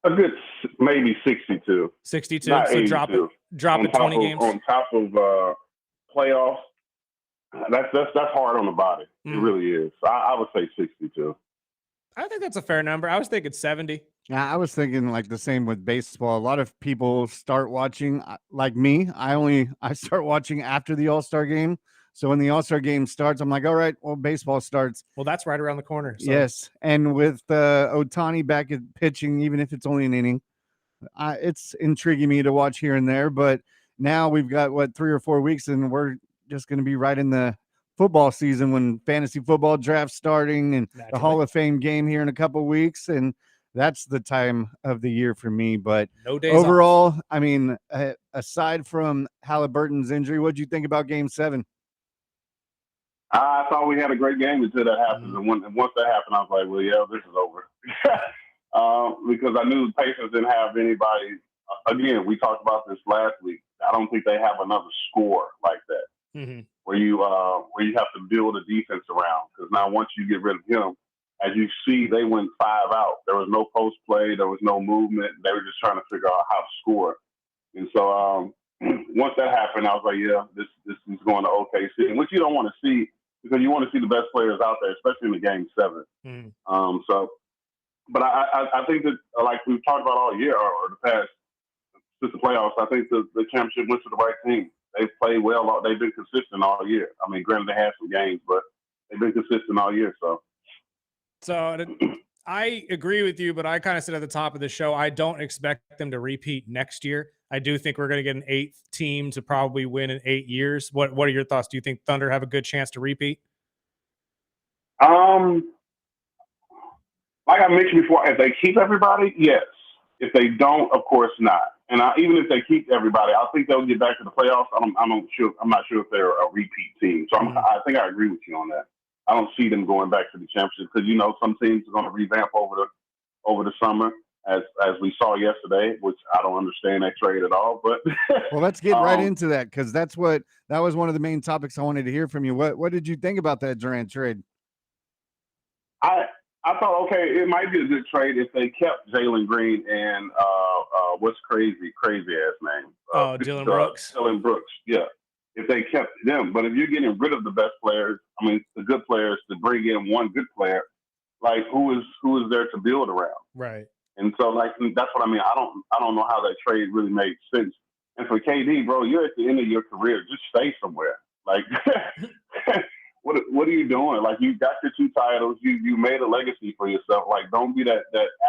A good maybe 62. 62. Not So 82. drop On it top 20 of- games. on top of playoffs. That's hard on the body. It really is. I would say 62. I think that's a fair number. I was thinking 70. Yeah, I was thinking like the same with baseball. A lot of people start watching, like me. I start watching after the All-Star game. So when the All-Star game starts, I'm like, all right, well, baseball starts. Well, that's right around the corner. So. Yes, and with Ohtani back at pitching, even if it's only an inning, it's intriguing me to watch here and there. But now we've got 3 or 4 weeks, and we're just going to be right in the football season when fantasy football draft's starting and the Hall of Fame game here in a couple of weeks, and that's the time of the year for me. But no days overall, off. I mean, aside from Halliburton's injury, what do you think about Game 7? I thought we had a great game until that happened. And once that happened, I was like, well, yeah, this is over. Because I knew the Pacers didn't have anybody. Again, we talked about this last week. I don't think they have another score like that where you have to build a defense around. Because now once you get rid of him, as you see, they went 5 out. There was no post play. There was no movement. They were just trying to figure out how to score. And so once that happened, I was like, yeah, this is going to OKC, which you don't want to see because you want to see the best players out there, especially in the Game 7. But I think that, like we've talked about all year or the past, since the playoffs, I think the championship went to the right team. They've played well. They've been consistent all year. I mean, granted, they had some games, but they've been consistent all year. So I agree with you, but I kind of said at the top of the show, I don't expect them to repeat next year. I do think we're going to get an 8th team to probably win in 8 years. What are your thoughts? Do you think Thunder have a good chance to repeat? Like I mentioned before, if they keep everybody, yes. If they don't, of course not. And even if they keep everybody, I think they'll get back to the playoffs. I'm not sure if they're a repeat team. So I think I agree with you on that. I don't see them going back to the championship because some teams are going to revamp over the summer, as we saw yesterday, which I don't understand that trade at all. But well, let's get right into that because that was one of the main topics I wanted to hear from you. What did you think about that Durant trade? I thought, okay, it might be a good trade if they kept Jalen Green and what's crazy ass name? Dylan Brooks. Dylan Brooks, yeah. If they kept them, but if you're getting rid of the best players, I mean the good players, to bring in one good player, like who is there to build around? Right. And so that's what I mean. I don't know how that trade really made sense. And for KD, bro, you're at the end of your career. Just stay somewhere. Like what are you doing? Like you got your 2 titles, you made a legacy for yourself. Like don't be that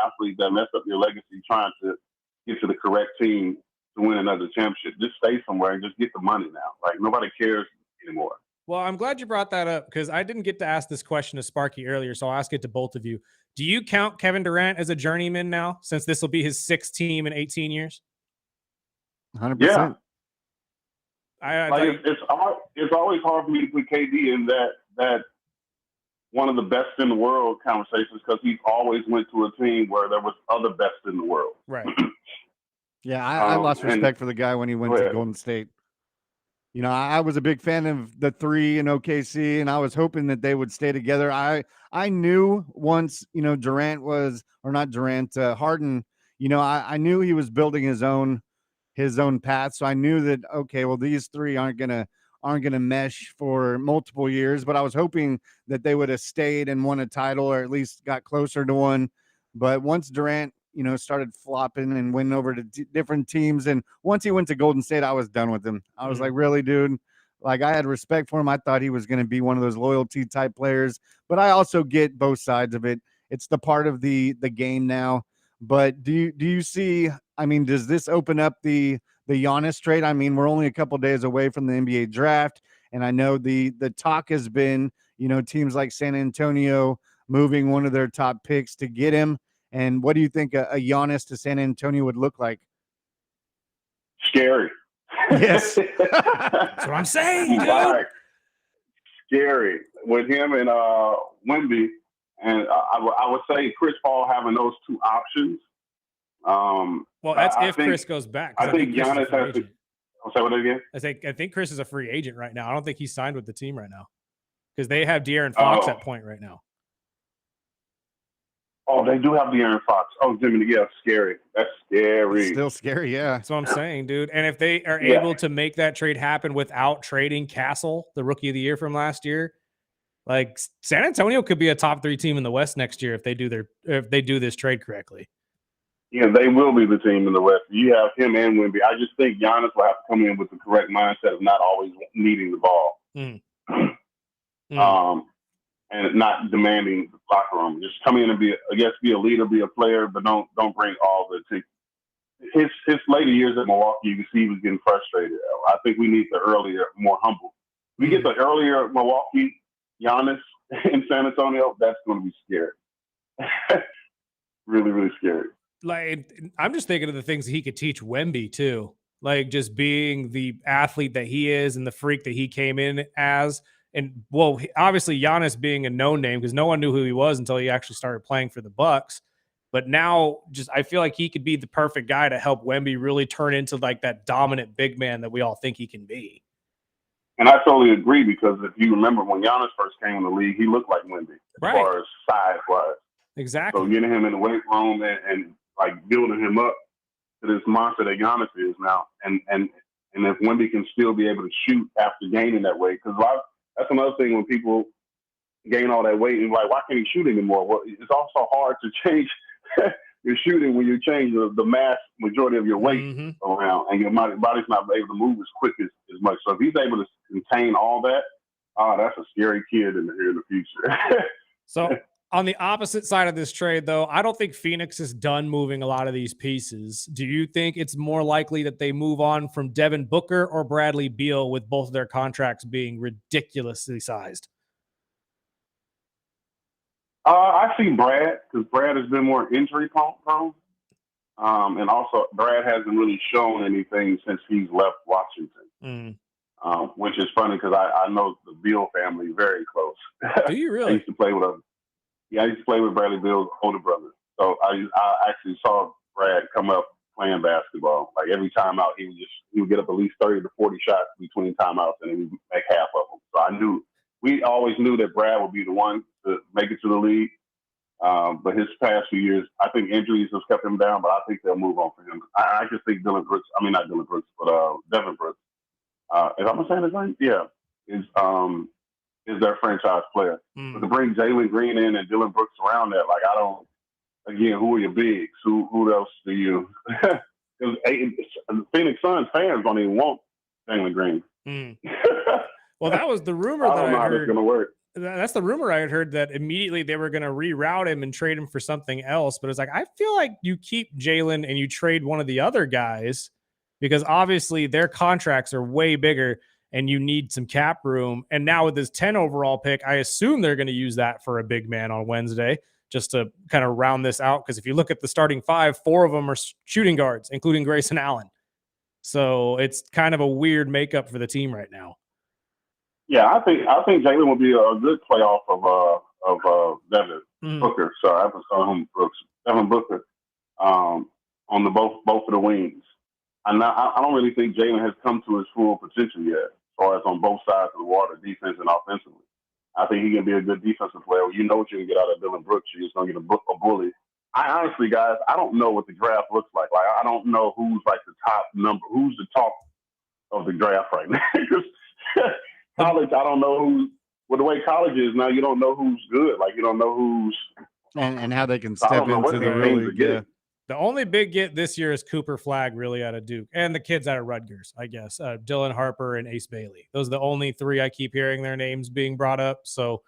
athlete that messed up your legacy trying to get to the correct team to win another championship. Just stay somewhere and just get the money now. Like nobody cares anymore. Well, I'm glad you brought that up because I didn't get to ask this question to Sparky earlier, so I'll ask it to both of you. Do you count Kevin Durant as a journeyman now, since this will be his 6th team in 18 years? 100%. Yeah. It's always hard for me to put KD in that one of the best in the world conversations because he always went to a team where there was other best in the world. Right. Yeah, I lost and- respect for the guy when he went to Golden State. You know, I was a big fan of the three in OKC, and I was hoping that they would stay together. I knew once, you know, Harden, you know, I knew he was building his own path. So I knew that, okay, well, these three aren't gonna mesh for multiple years, but I was hoping that they would have stayed and won a title or at least got closer to one. But once Durant, you know, started flopping and went over to different teams, and once he went to Golden State, I was done with him. I was like, really, dude? Like, I had respect for him. I thought he was going to be one of those loyalty type players, but I also get both sides of it. It's the part of the game now. But do you see, I mean, does this open up the Giannis trade? I mean, we're only a couple days away from the NBA draft, and I know the talk has been, you know, teams like San Antonio moving one of their top picks to get him. And what do you think a Giannis to San Antonio would look like? Scary. Yes. That's what I'm saying, dude. Right. Scary with him and Wemby. And I would say Chris Paul having those two options. Well, that's if Chris goes back. I think Giannis has to. I'll say what again. I think Chris is a free agent right now. I don't think he's signed with the team right now because they have De'Aaron Fox at point right now. Oh, they do have De'Aaron Fox. Oh, Jimmy, yeah, scary. That's scary. It's still scary, yeah. That's what I'm saying, dude. And if they are able to make that trade happen without trading Castle, the rookie of the year from last year, like San Antonio could be a top 3 team in the West next year if they do this trade correctly. Yeah, they will be the team in the West. You have him and Wemby. I just think Giannis will have to come in with the correct mindset of not always needing the ball. And not demanding the locker room. Just come in and be a leader, be a player, but don't bring all the his later years at Milwaukee, you can see he was getting frustrated. I think we need the earlier, more humble. We get the earlier Milwaukee Giannis in San Antonio, that's going to be scary. Really, really scary. Like, I'm just thinking of the things that he could teach Wemby too. Like just being the athlete that he is and the freak that he came in as. And well, obviously Giannis being a known name because no one knew who he was until he actually started playing for the Bucks. But now I feel like he could be the perfect guy to help Wemby really turn into like that dominant big man that we all think he can be. And I totally agree because if you remember when Giannis first came in the league, he looked like Wemby as far as size-wise. Exactly. So getting him in the weight room and like building him up to this monster that Giannis is now. And if Wemby can still be able to shoot after gaining that weight, because that's another thing when people gain all that weight and like, why can't he shoot anymore? Well, it's also hard to change your shooting when you change the mass majority of your weight around and your body's not able to move as quick as much. So if he's able to contain all that, that's a scary kid in the future. So on the opposite side of this trade, though, I don't think Phoenix is done moving a lot of these pieces. Do you think it's more likely that they move on from Devin Booker or Bradley Beal with both of their contracts being ridiculously sized? I see Brad because Brad has been more injury prone. And also Brad hasn't really shown anything since he's left Washington, which is funny because I know the Beal family very close. Do you really? I used to play with him. Yeah, I used to play with Bradley Beal's older brother. So I actually saw Brad come up playing basketball. Like every time out, he would get up at least 30 to 40 shots between timeouts and he would make half of them. So we always knew that Brad would be the one to make it to the league. But his past few years, I think injuries have kept him down, but I think they'll move on for him. I just think Devin Brooks. If I'm saying his name, yeah, is their franchise player. But to bring Jalen Green in and Dylan Brooks around that, like who are your bigs? Who else do you? Because Phoenix Suns fans don't even want Jalen Green. Well, that was the rumor I don't know how that's going to work. That's the rumor I had heard, that immediately they were going to reroute him and trade him for something else. But it's like, I feel like you keep Jalen and you trade one of the other guys because obviously their contracts are way bigger and you need some cap room. And now with this 10 overall pick, I assume they're going to use that for a big man on Wednesday just to kind of round this out. Because if you look at the starting 5, 4 of them are shooting guards, including Grayson Allen. So it's kind of a weird makeup for the team right now. Yeah, I think Jalen will be a good playoff of Devin Mhm. Booker. Sorry, I was calling him Brooks. Devin Booker on the both of the wings. I don't really think Jalen has come to his full potential yet, as far as on both sides of the water, defense and offensively. I think he can be a good defensive player. You know what you can get out of Dylan Brooks. You're just going to get a bully. I honestly, guys, I don't know what the draft looks like. Like, I don't know who's like the top number, who's the top of the draft right now. Because college, I don't know who. Well, the way college is now, you don't know who's good. Like, you don't know who's and how they can I step don't know into what the these real teams are league. Yeah. getting. The only big get this year is Cooper Flagg, really, out of Duke, and the kids out of Rutgers, I guess. Dylan Harper and Ace Bailey. Those are the only three I keep hearing their names being brought up. So,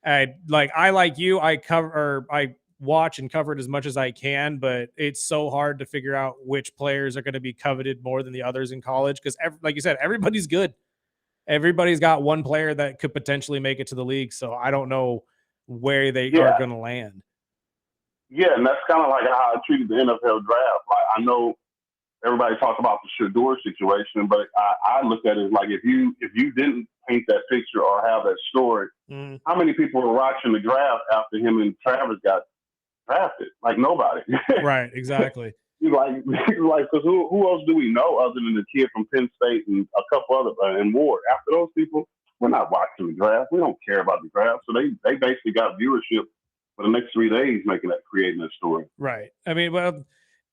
I like you. I watch and cover it as much as I can, but it's so hard to figure out which players are going to be coveted more than the others in college because, like you said, everybody's good. Everybody's got one player that could potentially make it to the league. So I don't know where they are going to land. Yeah, and that's kind of like how I treated the NFL draft. Like, I know everybody talks about the Shador situation, but I look at it as like if you didn't paint that picture or have that story, how many people were watching the draft after him and Travis got drafted? Like nobody. Right, exactly. Because who else do we know other than the kid from Penn State and a couple other and Ward? After those people, we're not watching the draft. We don't care about the draft. So they basically got viewership for the next 3 days creating that story. Right. I mean, well,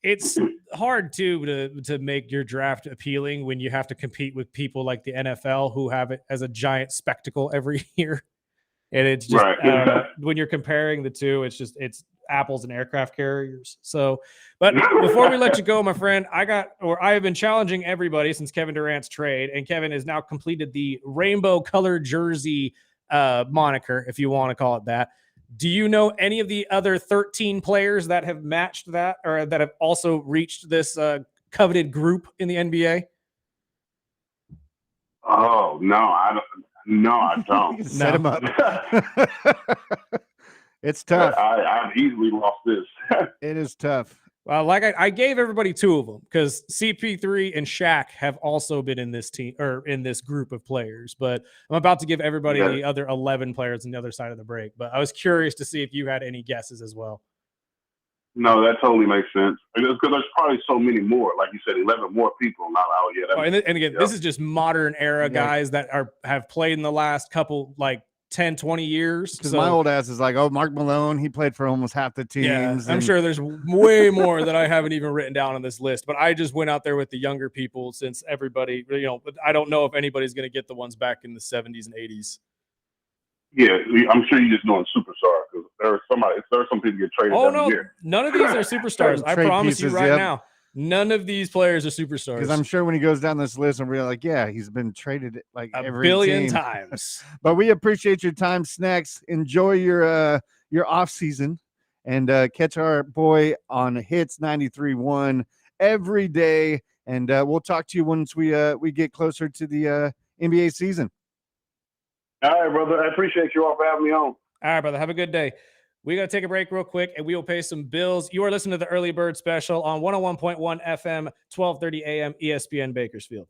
it's hard to make your draft appealing when you have to compete with people like the NFL who have it as a giant spectacle every year. And it's just when you're comparing the two, it's apples and aircraft carriers. So, but before we let you go, my friend, I have been challenging everybody since Kevin Durant's trade, and Kevin has now completed the rainbow colored jersey moniker, if you want to call it that. Do you know any of the other 13 players that have matched that or that have also reached this coveted group in the NBA? Oh, no, I don't. No, I don't. Set him up. It's tough. I've easily lost this. It is tough. Well, like I gave everybody two of them because CP3 and Shaq have also been in this team or in this group of players. But I'm about to give everybody the other 11 players on the other side of the break. But I was curious to see if you had any guesses as well. No, that totally makes sense. Because there's probably so many more. Like you said, 11 more people not out yet. And again, this is just modern era guys that have played in the last couple, like 10, 20 years. Because my old ass is like, oh, Mark Malone, he played for almost half the teams. Yeah, I'm sure there's way more that I haven't even written down on this list. But I just went out there with the younger people since everybody, I don't know if anybody's going to get the ones back in the 70s and 80s. Yeah, I'm sure you're just doing superstar because there's some people get traded every year. None of these are superstars. I promise you right now. None of these players are superstars. Because I'm sure when he goes down this list, I'm really like, yeah, he's been traded like every billion team. times. But we appreciate your time, Snacks. Enjoy your off season and catch our boy on Hits 93.1 every day. And we'll talk to you once we get closer to the NBA season. All right, brother. I appreciate you all for having me on. All right, brother. Have a good day. We got to take a break real quick, and we will pay some bills. You are listening to the Early Bird Special on 101.1 FM, 1230 AM, ESPN Bakersfield.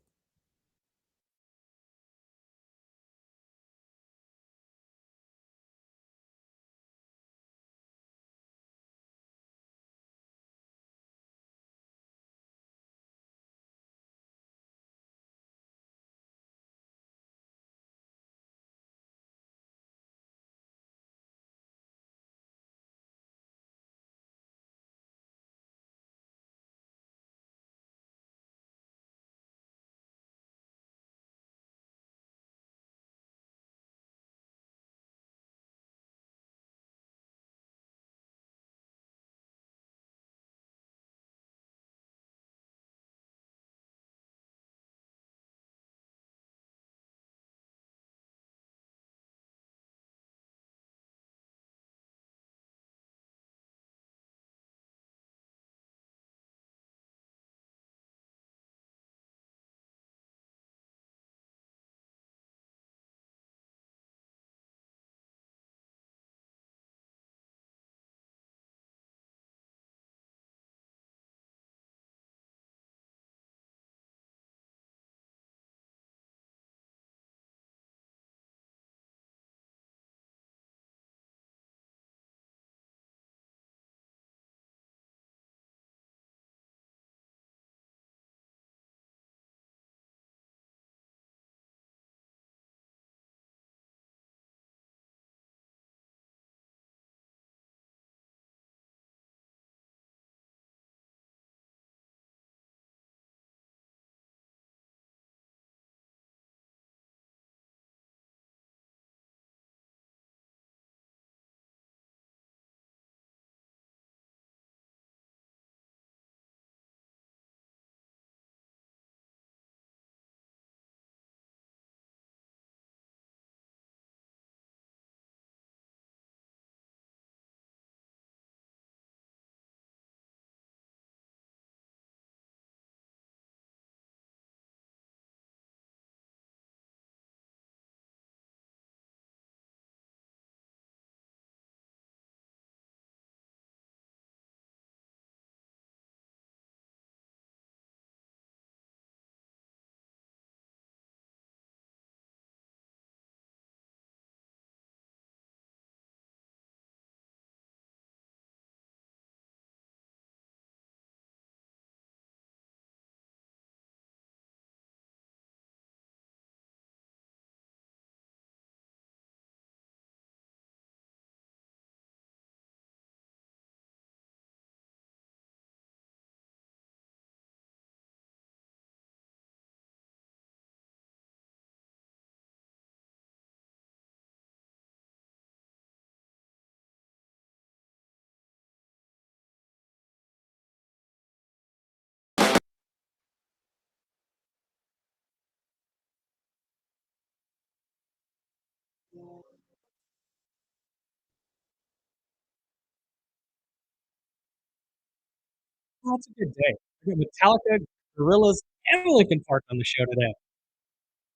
Oh, it's a good day. We got Metallica, Gorillas, and Linkin Park on the show today.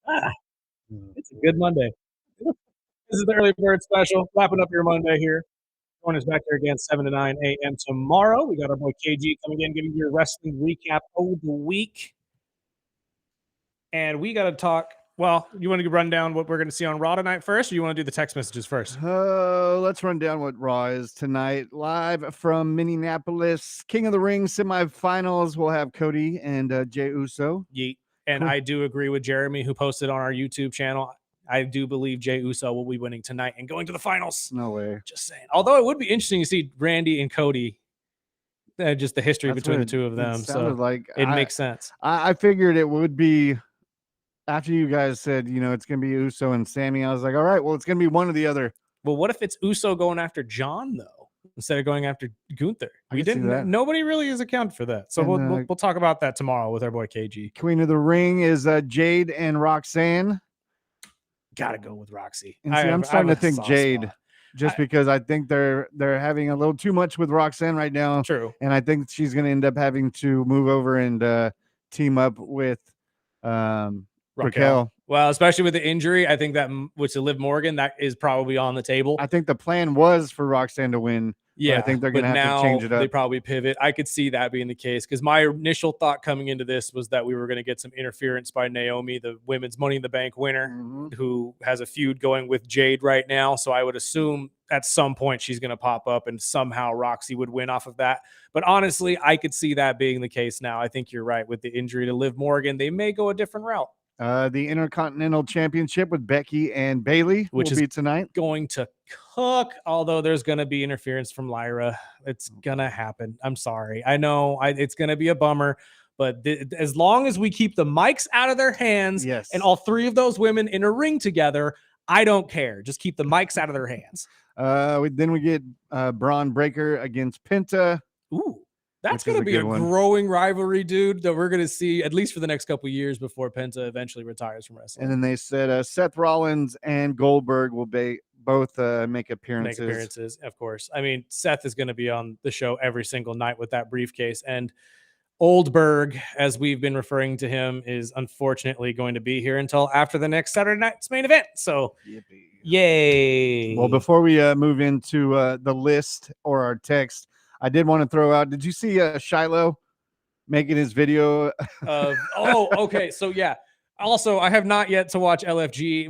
Ah, it's a good Monday. This is the early bird special, wrapping up your Monday here. Join us back here again, 7 to 9 a.m. tomorrow. We got our boy KG coming in, giving you a wrestling recap of the week. And we got to talk. Well, you want to run down what we're going to see on Raw tonight first, or you want to do the text messages first? Let's run down what Raw is tonight. Live from Minneapolis, King of the Ring semifinals. We'll have Cody and Jey Uso. Yeet. And I do agree with Jeremy, who posted on our YouTube channel. I do believe Jey Uso will be winning tonight and going to the finals. No way. Just saying. Although it would be interesting to see Randy and Cody, just the history between the two of them. So like it makes sense. I figured it would be after you guys said, it's going to be Uso and Sammy. I was like, all right, well, it's going to be one or the other. Well, what if it's Uso going after John, though, instead of going after Gunther? Nobody really has accounted for that. So we'll talk about that tomorrow with our boy KG. Queen of the Ring is Jade and Roxanne. Gotta go with Roxy. And see, I'm starting to think Jade, because I think they're having a little too much with Roxanne right now. True. And I think she's going to end up having to move over and team up with Raquel. Well, especially with the injury, I think that with Liv Morgan, that is probably on the table. I think the plan was for Roxanne to win. Yeah, I think they're going to have to change it up. They probably pivot. I could see that being the case because my initial thought coming into this was that we were going to get some interference by Naomi, the women's Money in the Bank winner, who has a feud going with Jade right now. So I would assume at some point she's going to pop up and somehow Roxy would win off of that. But honestly, I could see that being the case now. I think you're right with the injury to Liv Morgan. They may go a different route. The Intercontinental Championship with Becky and Bailey, which will be tonight. Going to cook, although there's going to be interference from Lyra. It's going to happen. I'm sorry. I know it's going to be a bummer, but as long as we keep the mics out of their hands and all three of those women in a ring together, I don't care. Just keep the mics out of their hands. Then we get Braun Breaker against Penta. Ooh. That's going to be a growing rivalry, dude, that we're going to see at least for the next couple of years before Penta eventually retires from wrestling. And then they said Seth Rollins and Goldberg will both make appearances. Of course. I mean, Seth is going to be on the show every single night with that briefcase. And Oldberg, as we've been referring to him, is unfortunately going to be here until after the next Saturday night's main event. So, yay. Well, before we move into the list or our text, I did want to throw out. Did you see Shiloh making his video? Okay. So yeah. Also, I have not yet to watch LFG.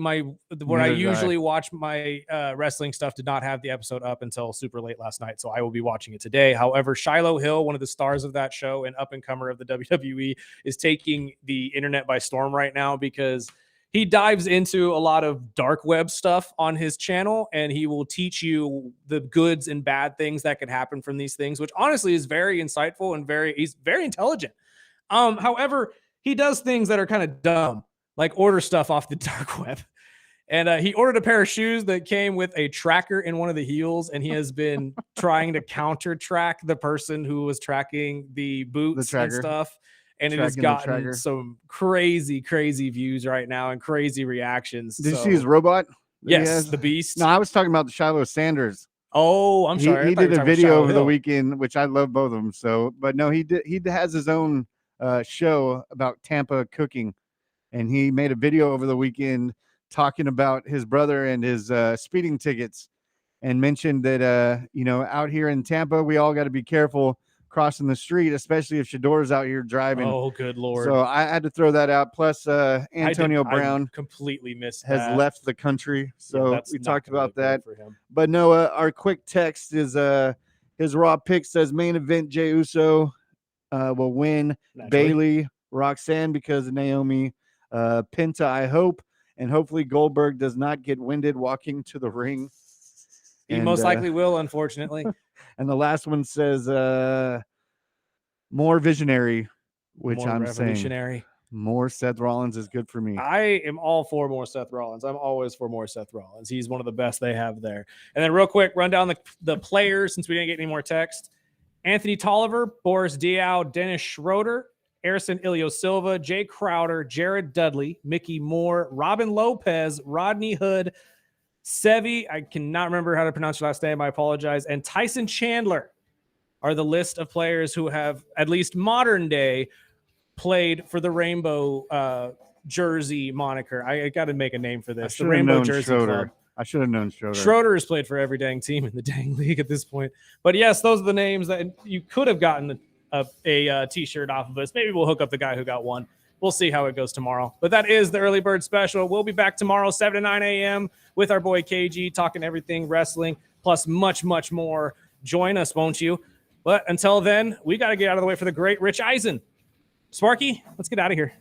Where I usually watch my wrestling stuff did not have the episode up until super late last night, so I will be watching it today. However, Shiloh Hill, one of the stars of that show and up and comer of the WWE, is taking the internet by storm right now because he dives into a lot of dark web stuff on his channel, and he will teach you the goods and bad things that could happen from these things, which honestly is very insightful and he's very intelligent. However, he does things that are kind of dumb, like order stuff off the dark web. And he ordered a pair of shoes that came with a tracker in one of the heels, and he has been trying to counter track the person who was tracking the boots and stuff. And it has gotten some crazy views right now and crazy reactions. Did you see his robot? Yes, the Beast. No, I was talking about the Shiloh Sanders. Oh, I'm sorry. He did a video over the weekend, which I love both of them. So, but no, he has his own show about Tampa cooking, and he made a video over the weekend talking about his brother and his speeding tickets, and mentioned that out here in Tampa we all got to be careful crossing the street, especially if Shador's out here driving. Oh, good Lord. So I had to throw that out. Plus Antonio Brown completely missed has left the country. So we talked about that. For him. But no, our quick text is his Raw pick says main event Jey Uso will win. Naturally. Bailey, Roxanne because of Naomi, Penta, I hope, and hopefully Goldberg does not get winded walking to the ring. He most likely will, unfortunately. And the last one says more visionary, which I'm saying more Seth Rollins is good for me. I am all for more Seth Rollins. I'm always for more Seth Rollins. He's one of the best they have there. And then real quick, run down the players since we didn't get any more text. Anthony Tolliver, Boris Diaw, Dennis Schroeder, Erison Ilio Silva, Jay Crowder, Jared Dudley, Mickey Moore, Robin Lopez, Rodney Hood, Sevi, I cannot remember how to pronounce your last name, I apologize, and Tyson Chandler are the list of players who have, at least modern day, played for the Rainbow jersey moniker. I got to make a name for this. The Rainbow Jersey Club. I should have known Schroeder. Schroeder has played for every dang team in the dang league at this point. But yes, those are the names that you could have gotten a t-shirt off of us. Maybe we'll hook up the guy who got one. We'll see how it goes tomorrow. But that is the Early Bird Special. We'll be back tomorrow, 7 to 9 a.m. with our boy KG, talking everything wrestling, plus much, much more. Join us, won't you? But until then, we got to get out of the way for the great Rich Eisen. Sparky, let's get out of here.